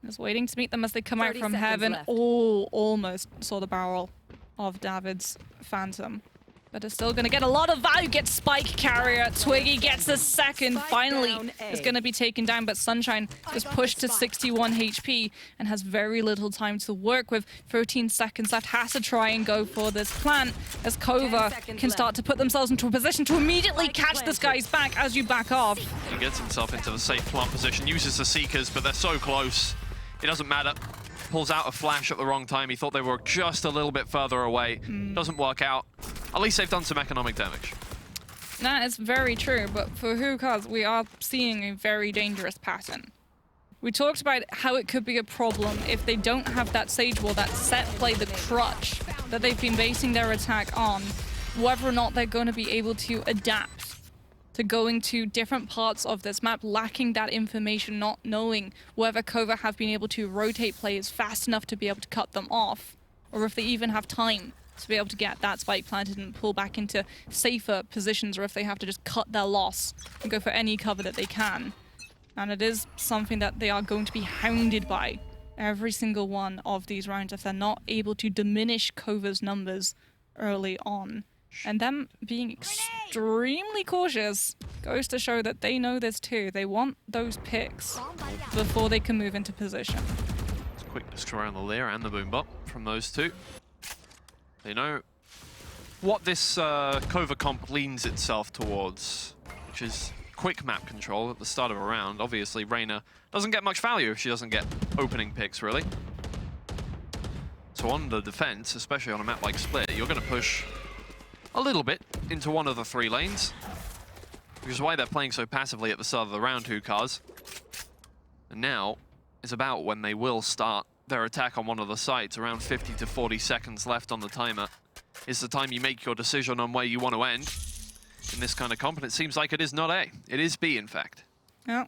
Just waiting to meet them as they come out from heaven. Left. Oh, almost saw the barrel of David's Phantom. But it's still going to get a lot of value. Gets Spike Carrier. Twiggy gets the second. Finally is going to be taken down, but Sunshine is pushed to 61 HP and has very little time to work with. 13 seconds left. Has to try and go for this plant as KOVA can start to put themselves into a position to immediately catch this guy's back as you back off. He gets himself into the safe plant position, uses the Seekers, but they're so close. It doesn't matter. Pulls out a flash at the wrong time. He thought they were just a little bit further away. Doesn't work out. At least they've done some economic damage. That is very true, but for Hookahs, we are seeing a very dangerous pattern. We talked about how it could be a problem if they don't have that Sage Wall, that set play, the crutch that they've been basing their attack on, whether or not they're going to be able to adapt to going to different parts of this map, lacking that information, not knowing whether KOVA have been able to rotate players fast enough to be able to cut them off, or if they even have time to be able to get that spike planted and pull back into safer positions, or if they have to just cut their loss and go for any cover that they can. And it is something that they are going to be hounded by every single one of these rounds if they're not able to diminish KOVA's numbers early on. And them being extremely cautious goes to show that they know this too. They want those picks before they can move into position. It's a quick destroy on the Lear and the Boombot from those two. They know what this KOVA comp leans itself towards, which is quick map control at the start of a round. Obviously, Reyna doesn't get much value if she doesn't get opening picks, really. So on the defense, especially on a map like Split, you're going to push a little bit into one of the 3 lanes, which is why they're playing so passively at the start of the round, Hookahs. And now is about when they will start their attack on one of the sites. Around 50 to 40 seconds left on the timer. It's the time you make your decision on where you want to end in this kind of comp, and it seems like it is not A. It is B, in fact. Yeah,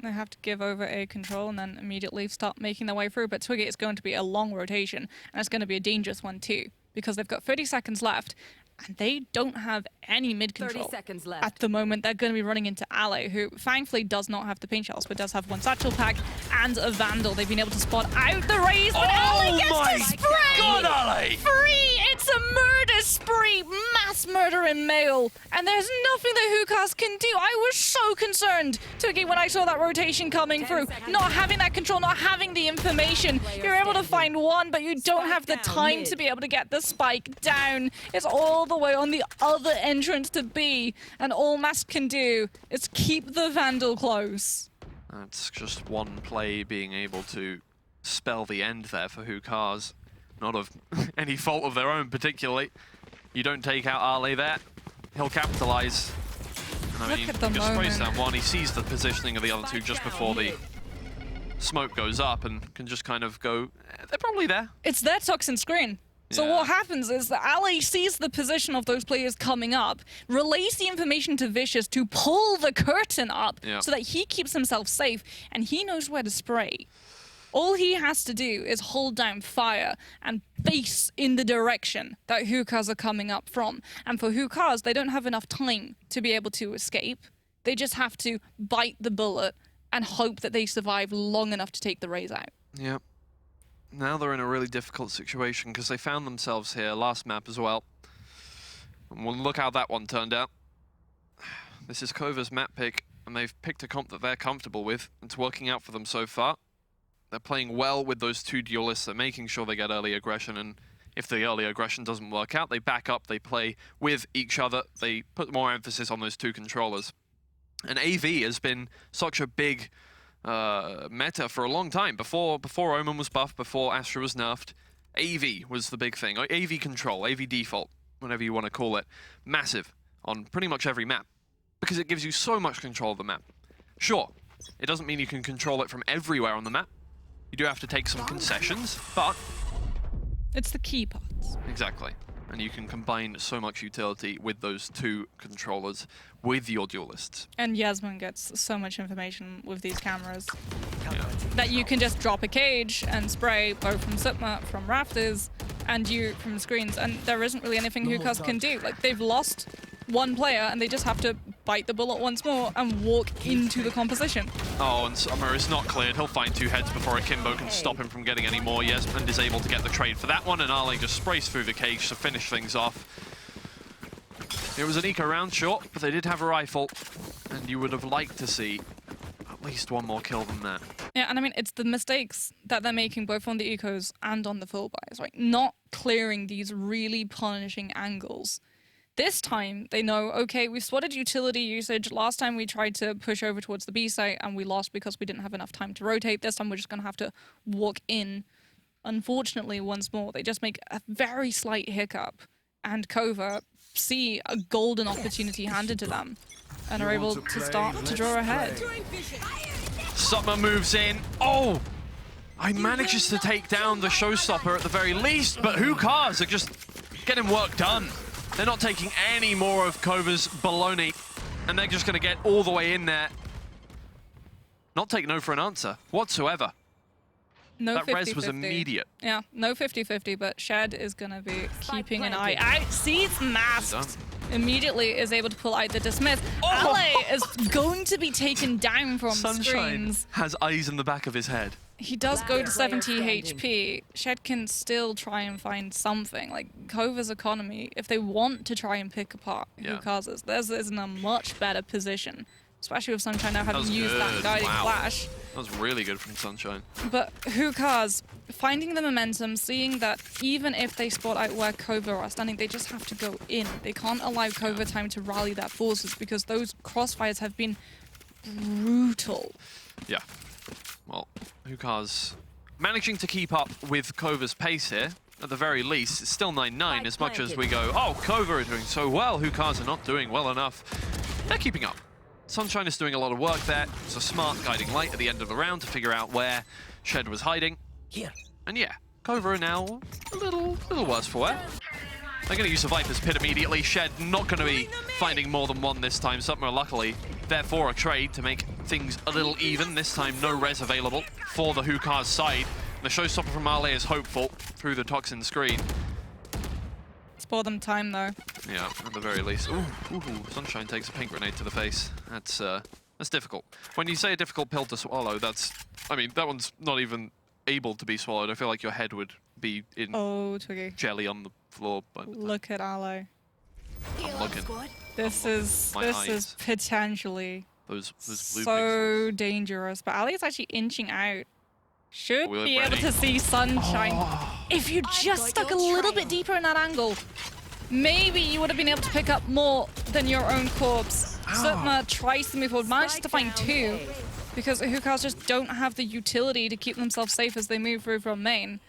they have to give over A control and then immediately start making their way through, but Twiggy is going to be a long rotation, and it's going to be a dangerous one too, because they've got 30 seconds left, and they don't have any mid control. 30 seconds left. At the moment, they're going to be running into Ale, who thankfully does not have the paint shells, but does have one satchel pack and a Vandal. They've been able to spot out the raise, but Ale gets the spray! God, Ale! Free! It's a murder spree! Mass murder in mail! And there's nothing that Hookahs can do. I was so concerned, Twiggy, when I saw that rotation coming through. Not having that control, not having the information. You're able to find one, but you don't have the time to be able to get the spike down. It's all the way on the other entrance to B, and all Mass can do is keep the Vandal close. That's just one play being able to spell the end there for Hookahs. Not of any fault of their own particularly. You don't take out Ale there, he'll capitalize. I mean, Look at the he just sprays moment. down one, he sees the positioning of the other two just before the smoke goes up and can just kind of go, they're probably there. It's their toxin screen. So Yeah. what happens is that Ali sees the position of those players coming up, relays the information to Vicious to pull the curtain up so that he keeps himself safe, and he knows where to spray. All he has to do is hold down fire and face in the direction that Hookahs are coming up from. And for Hookahs, they don't have enough time to be able to escape. They just have to bite the bullet and hope that they survive long enough to take the raise out. Yep. Now they're in a really difficult situation because they found themselves here last map as well. And well, look how that one turned out. This is KOVA's map pick, and they've picked a comp that they're comfortable with. It's working out for them so far. They're playing well with those two duelists. They're making sure they get early aggression, and if the early aggression doesn't work out, they back up, they play with each other, they put more emphasis on those two controllers. And AV has been such a big meta for a long time. Before Omen was buffed, before Astra was nerfed, AV was the big thing. AV control, AV default, whatever you want to call it. Massive on pretty much every map. Because it gives you so much control of the map. Sure, it doesn't mean you can control it from everywhere on the map. You do have to take some concessions, but... It's the key parts. Exactly. And you can combine so much utility with those two controllers with your duelists. And Yasmin gets so much information with these cameras Yeah. that you can just drop a cage and spray both from Sutma, from rafters, and you from screens, and there isn't really anything Hookahs can do. Like, they've lost one player and they just have to bite the bullet once more and walk into the composition. Oh, and Summer is not cleared. He'll find two heads before Akimbo can stop him from getting any more. Yasmin is able to get the trade for that one, and Ale just sprays through the cage to finish things off. It was an eco round, sure, but they did have a rifle, and you would have liked to see at least one more kill than that. Yeah, and I mean, it's the mistakes that they're making both on the ecos and on the full buys, right? Not clearing these really punishing angles. This time, they know, okay, we've spotted utility usage. Last time we tried to push over towards the B site and we lost because we didn't have enough time to rotate. This time we're just going to have to walk in. Unfortunately, once more, they just make a very slight hiccup, and KOVA see a golden opportunity handed to them and are able to start to draw ahead. Sutma moves in. Oh! I manages to take down the showstopper at the very least, but Hookahs are just getting work done. They're not taking any more of KOVA's baloney, and they're just going to get all the way in there. Not take no for an answer whatsoever. No that 50-50. res was immediate. Yeah, no 50-50, but Shed is going to be keeping an eye out. Sees masked. Immediately is able to pull out the dismiss. Oh! Ale is going to be taken down from Sunshine screens. has eyes in the back of his head. He does go to 70 HP. Shed can still try and find something. Like, KOVA's economy, if they want to try and pick apart Hookahs, theirs is in a much better position. Especially with Sunshine now having used that guiding flash. That was really good from Sunshine. But Hookahs, finding the momentum, seeing that even if they spot out where KOVA are standing, they just have to go in. They can't allow KOVA time to rally their forces because those crossfires have been brutal. Yeah. Well, Hookahs managing to keep up with KOVA's pace here. At the very least, it's still 9-9 as much as we go, oh, KOVA are doing so well, Hookahs are not doing well enough. They're keeping up. Sunshine is doing a lot of work there. It's a smart guiding light at the end of the round to figure out where Shed was hiding. Here. And yeah, KOVA are now a little worse for wear. They're going to use the Viper's Pit immediately. Shed not going to be finding more than one this time. Sutma luckily there for a trade to make things a little even. This time no res available for the Hookahs side. The showstopper from Ale is hopeful through the Toxin screen. Spoil them time though. Yeah, at the very least. Ooh, Sunshine takes a pink grenade to the face. That's difficult. When you say a difficult pill to swallow, I mean, that one's not even able to be swallowed. I feel like your head would be in Twiggy. jelly on the floor. Look at Ale. I'm looking. This is potentially Those blue so dangerous. But Ale is actually inching out. Should We're be able ready. to see Sunshine. If you just stuck a little bit deeper in that angle, maybe you would have been able to pick up more than your own corpse. Sutma tries to move forward, manages to find two, because Hookahs just don't have the utility to keep themselves safe as they move through from main.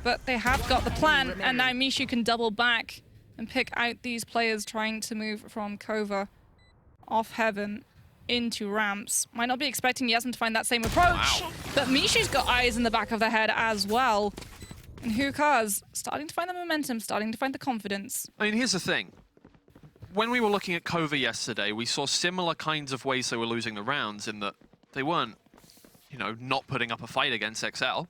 But they have got the plan, and now Mishu can double back and pick out these players trying to move from KOVA off Heaven into ramps. Might not be expecting Yasmin to find that same approach, but Mishu's got eyes in the back of the head as well. And Hookahs starting to find the momentum, starting to find the confidence. I mean, here's the thing. When we were looking at KOVA yesterday, we saw similar kinds of ways they were losing the rounds in that they weren't, you know, not putting up a fight against XL.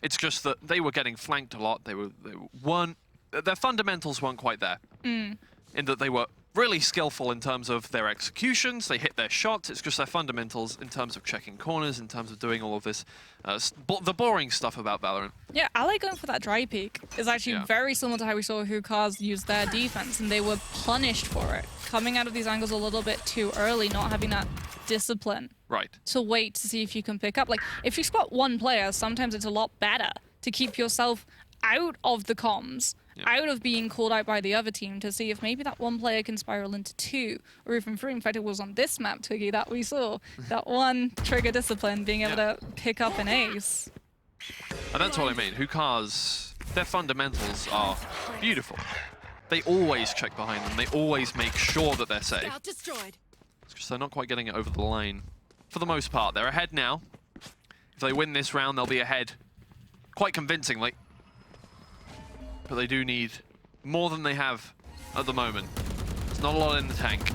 It's just that they were getting flanked a lot. Their fundamentals weren't quite there. In that they were really skillful in terms of their executions, they hit their shots, it's just their fundamentals in terms of checking corners, in terms of doing all of this, the boring stuff about Valorant. Yeah, Ale going for that dry peek is actually very similar to how we saw Hookahs use their defense, and they were punished for it. Coming out of these angles a little bit too early, not having that discipline. Right. To wait to see if you can pick up. Like, if you spot one player, sometimes it's a lot better to keep yourself out of the comms out of being called out by the other team to see if maybe that one player can spiral into 2 or even 3. In fact, it was on this map, Twiggy, that we saw that one trigger discipline being able to pick up an ace. And that's what I mean. Hookah's, their fundamentals are beautiful. They always check behind them. They always make sure that they're safe. It's just they're not quite getting it over the line. For the most part, they're ahead now. If they win this round, they'll be ahead quite convincingly. But they do need more than they have at the moment. There's not a lot in the tank.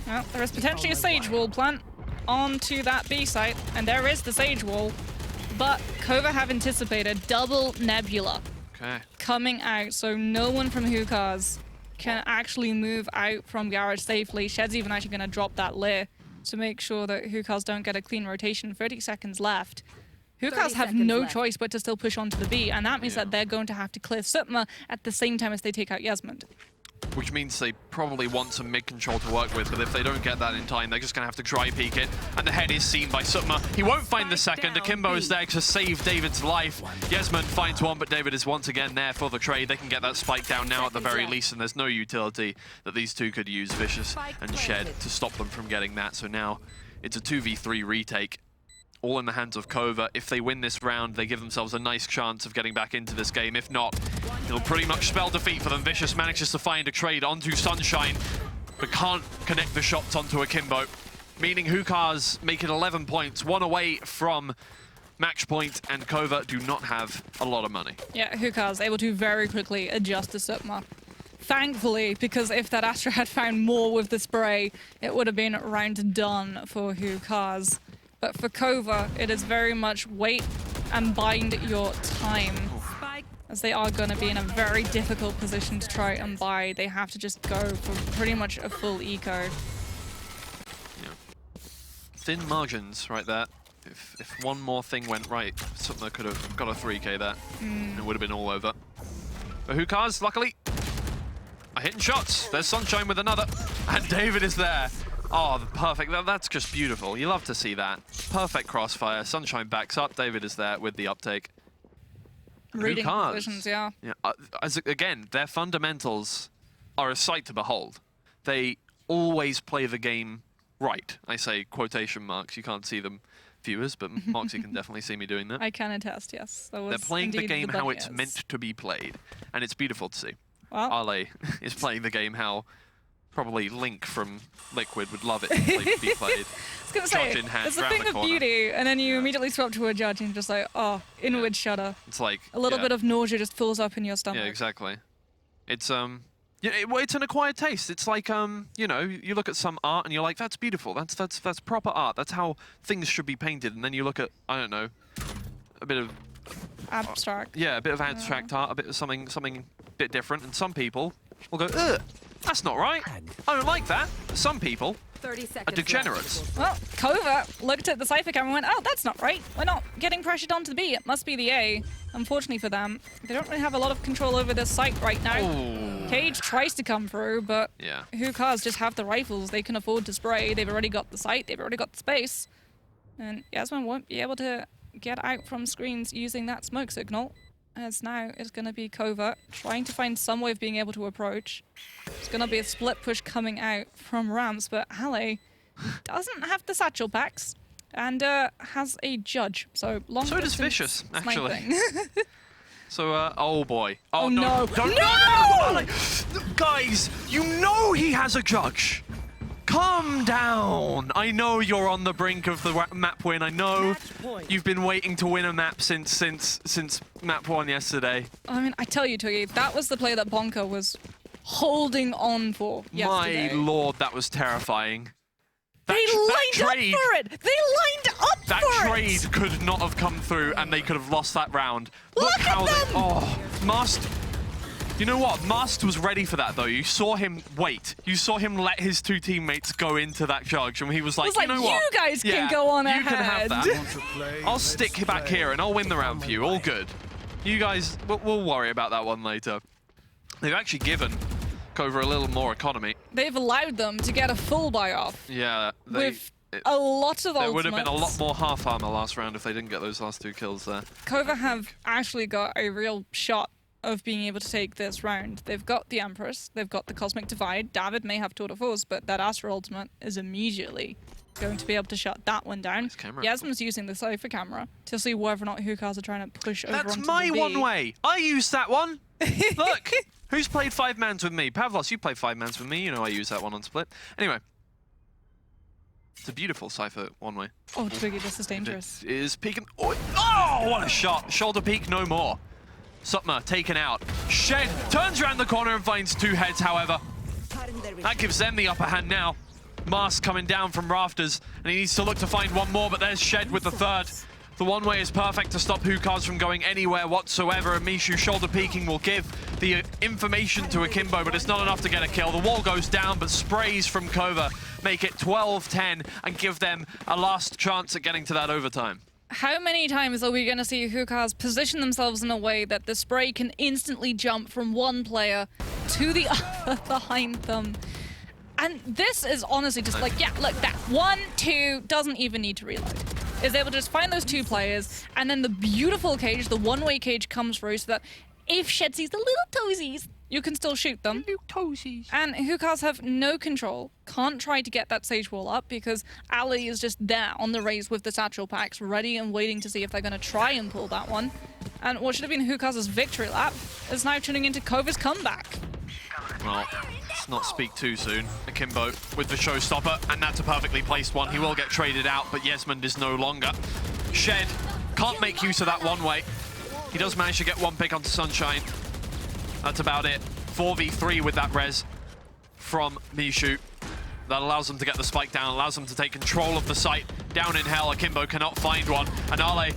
Well, there is potentially a Sage Wall plant onto that B site, and there is the Sage Wall. But KOVA have anticipated double Nebula coming out, so no one from Hookahs can actually move out from Garage safely. Shed's even actually going to drop that Leer to make sure that Hookahs don't get a clean rotation. 30 seconds left. Hookahs have no choice but to still push onto the B, and that means that they're going to have to clear Sutma at the same time as they take out Yasmond. Which means they probably want some mid-control to work with, but if they don't get that in time, they're just going to have to dry peek it. And the head is seen by Sutma. He won't find the second. Akimbo is there to save David's life. Yasmond finds one, but David is once again there for the trade. They can get that spike down now at the very least, and there's no utility that these two could use, Vicious and Shed, to stop them from getting that. So now it's a 2v3 retake. All in the hands of KOVA. If they win this round, they give themselves a nice chance of getting back into this game. If not, it'll pretty much spell defeat for them. Vicious manages to find a trade onto Sunshine, but can't connect the shots onto Akimbo, meaning Hookahs make it 11 points, 1 away from match point, and KOVA do not have a lot of money. Yeah, Hookahs able to very quickly adjust to Sutma. Thankfully, because if that Astra had found more with the spray, it would have been round done for Hookahs. But for KOVA, it is very much wait and bind your time, as they are going to be in a very difficult position to try and buy. They have to just go for pretty much a full eco. Yeah. Thin margins right there. If one more thing went right, something that could have got a 3k there. It would have been all over. But Hookahs, luckily, are hitting shots. There's Sunshine with another, and David is there. Oh, perfect. That's just beautiful. You love to see that. Perfect crossfire. Sunshine backs up. David is there with the uptake. Reading positions, yeah. Again, their fundamentals are a sight to behold. They always play the game right. I say quotation marks. You can't see them, viewers, but Moxie can definitely see me doing that. I can attest, yes. They're playing the game how it's meant to be played, and it's beautiful to see. Well, Ale is playing the game how probably Link from Liquid would love it to be played. I was going to say, there's a thing of beauty, and then you immediately swap to a judge and you're just like, oh, inward shudder. It's like a little bit of nausea just fills up in your stomach. Yeah, exactly. It's it's an acquired taste. It's like you know, you look at some art and you're like, that's beautiful. That's proper art. That's how things should be painted. And then you look at, I don't know, a bit of abstract. Yeah, a bit of abstract art, a bit of something a bit different. And some people will go, ugh. That's not right. I don't like that. Some people are degenerates. Well, KOVA looked at the Cypher camera and went, oh, that's not right. We're not getting pressured onto the B. It must be the A. Unfortunately for them, they don't really have a lot of control over this site right now. Ooh. Cage tries to come through, but Hookahs just have the rifles. They can afford to spray. They've already got the site. They've already got the space. And Yasmin won't be able to get out from screens using that smoke signal. As now it's going to be KOVA trying to find some way of being able to approach. It's going to be a split push coming out from ramps, but Ale doesn't have the satchel packs and has a judge. So long. So does Vicious, actually. So, oh boy. Oh no! No! Guys, you know he has a judge. Calm down. I know you're on the brink of the map win. I know you've been waiting to win a map since map 1 yesterday. I mean, I tell you, Twiggy, that was the play that Bonka was holding on for yesterday. My lord, that was terrifying. They lined up for it! They lined up for it! That trade could not have come through and they could have lost that round. Look how at them! Oh, Mast. You know what? Mast was ready for that, though. You saw him wait. You saw him let his two teammates go into that judge, and he was like, you know what? You guys can go on ahead. You can have that. I'll stick back here, and I'll win the round for you. All good. You guys, we'll worry about that one later. They've actually given KOVA a little more economy. They've allowed them to get a full buy-off. Yeah. With a lot of ultimates. There would have been a lot more half armor last round if they didn't get those last 2 kills there. KOVA have actually got a real shot of being able to take this round. They've got the Empress, they've got the Cosmic Divide. David may have Tour de Force, but that Astra ultimate is immediately going to be able to shut that one down. Yasmin's using the Cypher camera to see whether or not Hookahs are trying to push over That's onto my the B. one way. I used that one. Look, who's played 5-mans with me? Pavlos, you played 5-mans with me. You know I use that one on Split. Anyway. It's a beautiful Cypher one-way. Oh, Twiggy, this is dangerous. It is peeking. Oh, what a shot. Shoulder peek, no more. Sutma taken out. Shed turns around the corner and finds 2 heads, however. That gives them the upper hand now. Mask coming down from rafters, and he needs to look to find one more, but there's Shed with the 3rd. The one-way is perfect to stop Hookahs from going anywhere whatsoever, and Mishu shoulder peeking will give the information to Akimbo, but it's not enough to get a kill. The wall goes down, but sprays from KOVA make it 12-10 and give them a last chance at getting to that overtime. How many times are we going to see Hookahs position themselves in a way that the spray can instantly jump from one player to the other behind them? And this is honestly just like, yeah, look, that 1, 2 doesn't even need to reload. Is able to just find those 2 players, and then the beautiful cage, the one-way cage comes through so that if Shed sees the little toesies, you can still shoot them. Little toesies. And Hookahs have no control, can't try to get that Sage Wall up because Ali is just there on the raise with the satchel packs, ready and waiting to see if they're going to try and pull that one. And what should have been Hookahs' victory lap is now turning into KOVA's comeback. Well, let's not speak too soon. Akimbo with the showstopper, and that's a perfectly placed one. He will get traded out, but Yesmond is no longer. Shed can't make use of that one-way. He does manage to get 1 pick onto Sunshine. That's about it. 4v3 with that res from Mishu. That allows them to get the spike down, allows them to take control of the site. Down in hell, Akimbo cannot find one. And Ale,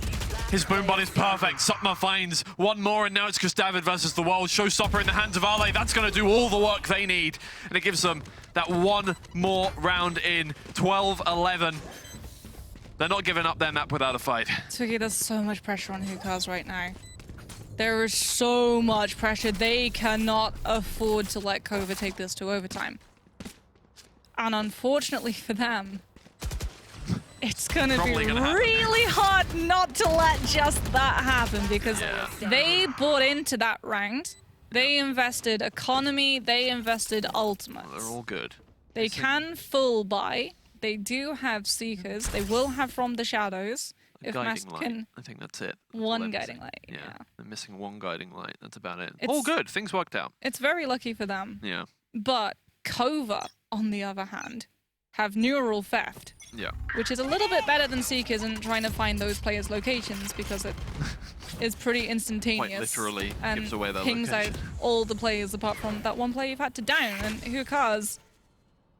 his boombot is perfect. Sutma finds one more, and now it's just David versus the world. Showstopper in the hands of Ale. That's going to do all the work they need. And it gives them that 1 more round in. 12-11. They're not giving up their map without a fight. Twiggy, there's so much pressure on Hookahs right now. There is so much pressure. They cannot afford to let KOVA take this to overtime. And unfortunately for them, it's going to be really hard not to let just that happen because they bought into that round. They invested economy, they invested ultimates. They're all good. They can full buy. They do have Seekers. They will have From the Shadows. If Guiding light. Can I think that's it. one guiding light. Yeah, Yeah. they're missing 1 guiding light. That's about it. It's- All good. Things worked out. It's very lucky for them. Yeah. But KOVA, on the other hand, have neural theft, Yeah. which is a little bit better than Seekers in trying to find those players' locations because it is pretty instantaneous. Quite literally and gives away their pings location. out all the players apart from that one player you've had to down. And Hookahs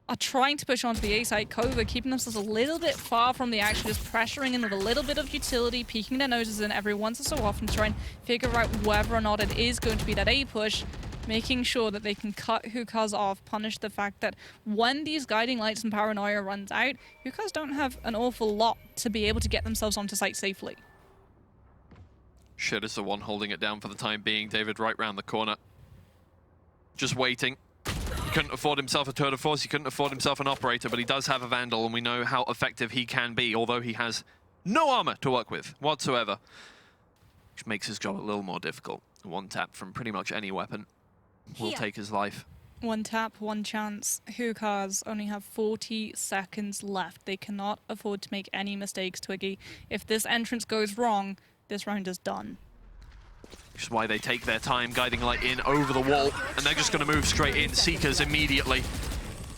are trying to push onto the A side. KOVA keeping themselves a little bit far from the action, just pressuring in with a little bit of utility, peeking their noses in every once or so often to try and figure out whether or not it is going to be that A push, making sure that they can cut Hookahs off, punish the fact that when these guiding lights and paranoia runs out, Hookahs don't have an awful lot to be able to get themselves onto site safely. Shed is the one holding it down for the time being. David right round the corner. Just waiting. He couldn't afford himself a tour de force, he couldn't afford himself an operator, but he does have a Vandal, and we know how effective he can be, although he has no armor to work with whatsoever, which makes his job a little more difficult. 1 tap from pretty much any weapon will take his life. 1 tap, 1 chance. Hookahs only have 40 seconds left. They cannot afford to make any mistakes, Twiggy. If this entrance goes wrong, this round is done. Which is why they take their time, guiding light in over the wall, and they're just going to move straight in. Seekers immediately.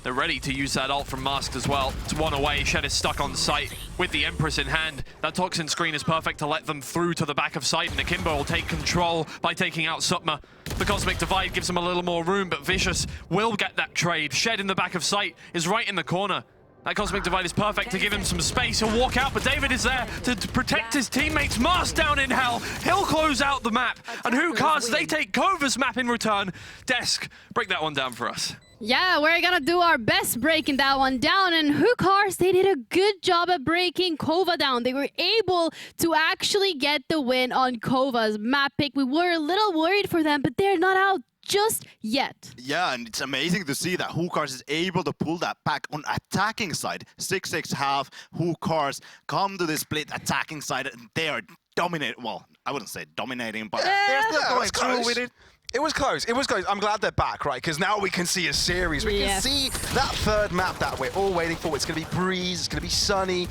They're ready to use that ult from Masked as well. It's 1 away. Shed is stuck on site with the Empress in hand. That toxin screen is perfect to let them through to the back of site, and Akimbo will take control by taking out Sutma. The Cosmic Divide gives him a little more room, but Vicious will get that trade. Shed in the back of site is right in the corner. That Cosmic Divide is perfect to give him some space. He'll walk out, but David is there to protect his teammates. Mars down in hell. He'll close out the map. And Hookahs, they take KOVA's map in return. Desk, break that one down for us. Yeah, we're gonna do our best breaking that one down. And Hookahs, they did a good job at breaking KOVA down. They were able to actually get the win on KOVA's map pick. We were a little worried for them, but they're not out just yet. Yeah, and it's amazing to see that Hookahs is able to pull that back on attacking side. 6-6 half, Hookahs come to the split attacking side, and they are dominate. Well, I wouldn't say dominating, but Yeah, they're still it going was through close. with it. It was close. It was close. I'm glad they're back, right? Because now we can see a series. We can see that third map that we're all waiting for. It's going to be breeze. It's going to be sunny.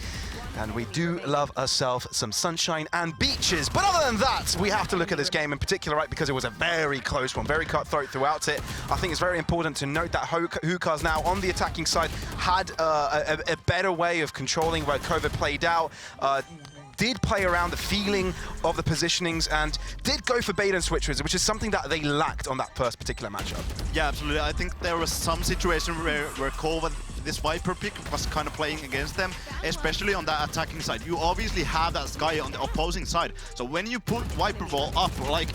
And we do love ourselves some sunshine and beaches. But other than that, we have to look at this game in particular, right? Because it was a very close one, very cutthroat throughout it. I think it's very important to note that Hookahs now on the attacking side had a better way of controlling where KOVA played out. Did play around the feeling of the positionings and did go for bait and switches, which is something that they lacked on that first particular matchup. Yeah, absolutely. I think there was some situation where KOVA, this Viper pick, was kind of playing against them, especially on that attacking side. You obviously have that Skye on the opposing side. So when you put Viper Ball up, like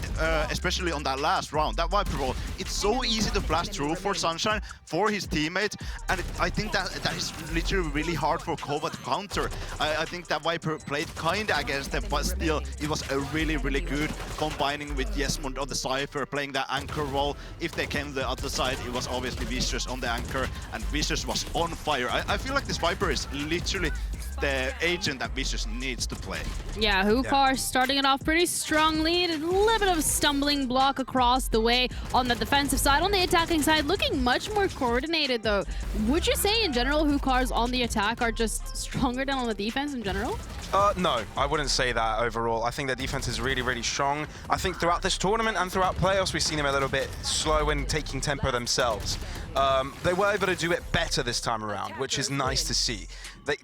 especially on that last round, that Viper Ball, it's so easy to flash through for Sunshine, for his teammates, and I think that is literally really hard for KOVA to counter. I think that Viper played kinda against them, but still, it was a really, really good combining with Jesmond on the Cypher, playing that anchor role. If they came to the other side, it was obviously Vicious on the anchor, and Vicious was on fire. I feel like this Viper is literally the agent that Vicious needs to play. Yeah, Hookahs starting it off pretty strongly. A little bit of stumbling block across the way on the defensive side. On the attacking side, looking much more coordinated though. Would you say in general Hookahs on the attack are just stronger than on the defense in general? No, I wouldn't say that overall. I think their defense is really, really strong. I think throughout this tournament and throughout playoffs, we've seen them a little bit slow in taking tempo themselves. They were able to do it better this time around, which is nice to see.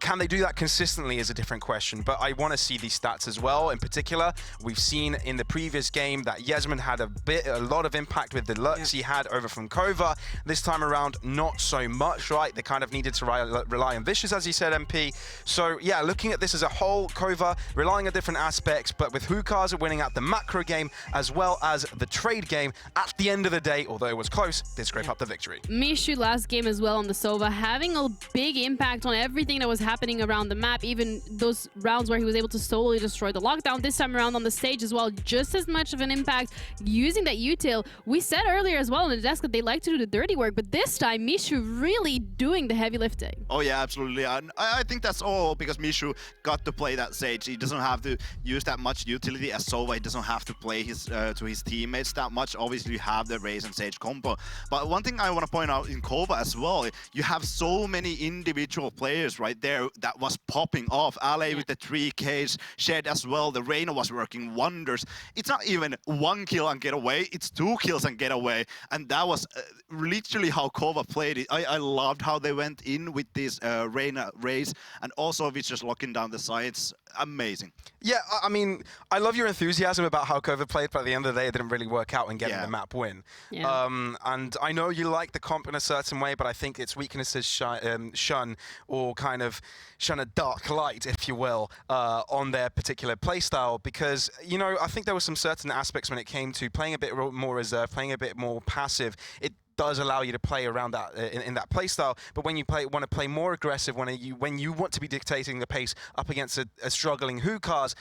Can they do that consistently is a different question, but I want to see these stats as well. In particular, we've seen in the previous game that Jesmond had a lot of impact with the lurks he had over from KOVA. This time around, not so much, right? They kind of needed to rely on Vicious, as you said, MP. So yeah, looking at this as a whole, KOVA relying on different aspects, but with Hookahs winning out the macro game as well as the trade game, at the end of the day, although it was close, they scrape up the victory. Mishu last game as well on the Sova, having a big impact on everything that was happening around the map, even those rounds where he was able to solely destroy the lockdown. This time around on the stage as well, just as much of an impact using that util. We said earlier as well on the desk that they like to do the dirty work, but this time Mishu really doing the heavy lifting. Oh yeah, absolutely. And I think that's all because Mishu got to play that Sage. He doesn't have to use that much utility as Sova. He doesn't have to play his to his teammates that much. Obviously, you have the Raze and Sage combo. But one thing I want to point out in KOVA as well, you have so many individual players right there that was popping off. Ale with the 3Ks, Shed as well. The Reyna was working wonders. It's not even 1 kill and get away. It's 2 kills and get away. And that was literally how KOVA played it. I loved how they went in with this Reyna Raze, and also it's just locking down the sides. Amazing. Yeah, I mean, I love your enthusiasm about how KOVA played, but at the end of the day, it didn't really work out in getting the map win. Yeah. And I know you like the comp in a certain way, but I think its weaknesses shun or kind of shun a dark light, if you will, on their particular playstyle. Because, you know, I think there were some certain aspects when it came to playing a bit more reserved, playing a bit more passive. It does allow you to play around that in that play style, but when you want to play more aggressive, when you want to be dictating the pace up against a struggling Hookahs,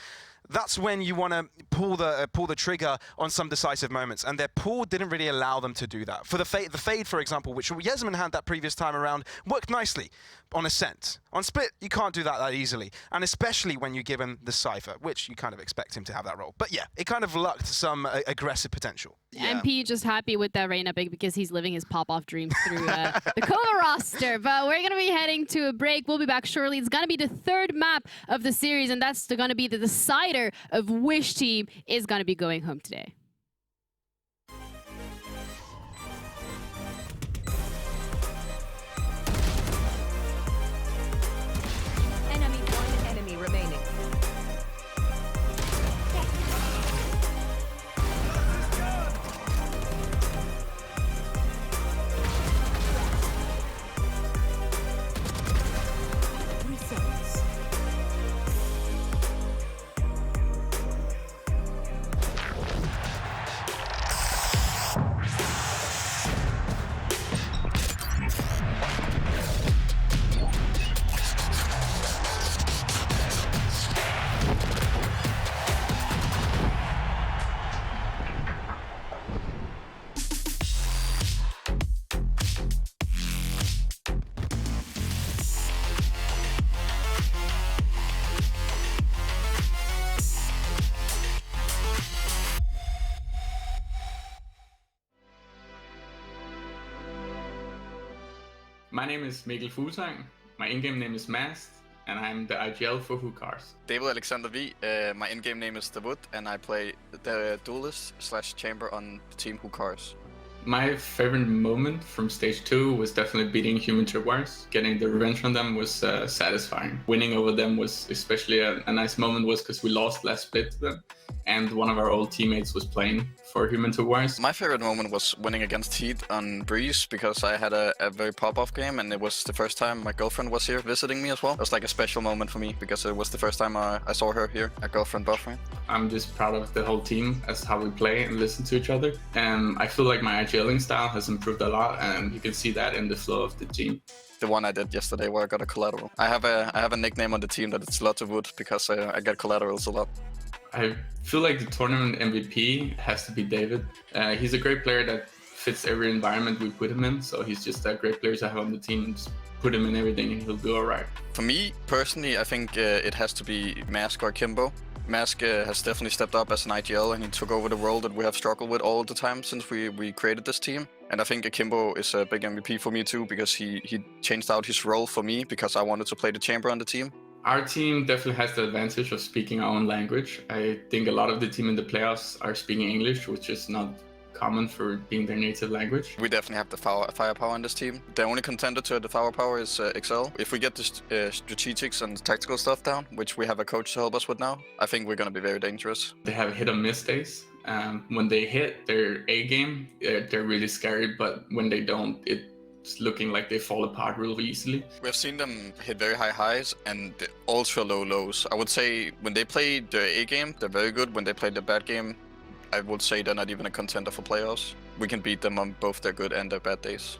that's when you want to pull the trigger on some decisive moments, and their pull didn't really allow them to do that. For the fade, for example, which Jesmond had that previous time around, worked nicely on Ascent. On Split, you can't do that easily, and especially when you give him the Cypher, which you kind of expect him to have that role. But yeah, it kind of lucked some aggressive potential. Yeah. MP just happy with that Reyna pick because he's living his pop-off dreams through the KOVA roster. But we're going to be heading to a break. We'll be back shortly. It's going to be the third map of the series, and that's going to be the decider of which team is going to be going home today. One enemy remaining. My name is Mikkel Fuglsang. My in-game name is Mast, and I'm the IGL for Who Cars. David Alexander V. My in-game name is The Wood, and I play the duelist/chamber on the team Who Cars. My favorite moment from stage 2 was definitely beating Human Tripwires. Getting the revenge on them was satisfying. Winning over them was especially a nice moment was because we lost last split to them. And one of our old teammates was playing for Human Tripwires. My favorite moment was winning against Heat on Breeze because I had a very pop-off game and it was the first time my girlfriend was here visiting me as well. It was like a special moment for me because it was the first time I saw her here, a girlfriend buffering. I'm just proud of the whole team as how we play and listen to each other. And I feel like my IGLing style has improved a lot and you can see that in the flow of the team. The one I did yesterday where I got a collateral. I have a nickname on the team that it's Lots of Wood because I get collaterals a lot. I feel like the tournament MVP has to be David. He's a great player that fits every environment we put him in, so he's just a great player to have on the team and just put him in everything and he'll do alright. For me, personally, I think it has to be Mask or Kimbo. Mask has definitely stepped up as an IGL and he took over the role that we have struggled with all the time since we created this team. And I think Akimbo is a big MVP for me too because he changed out his role for me because I wanted to play the chamber on the team. Our team definitely has the advantage of speaking our own language. I think a lot of the team in the playoffs are speaking English, which is not common for being their native language. We definitely have the firepower in this team. The only contender to the firepower is Excel. If we get the strategics and tactical stuff down, which we have a coach to help us with now, I think we're going to be very dangerous. They have hit or miss days. When they hit their A game, they're really scary, but when they don't, it's looking like they fall apart real easily. We've seen them hit very high highs and ultra low lows. I would say when they play the A game, they're very good. When they play the bad game, I would say they're not even a contender for playoffs. We can beat them on both their good and their bad days.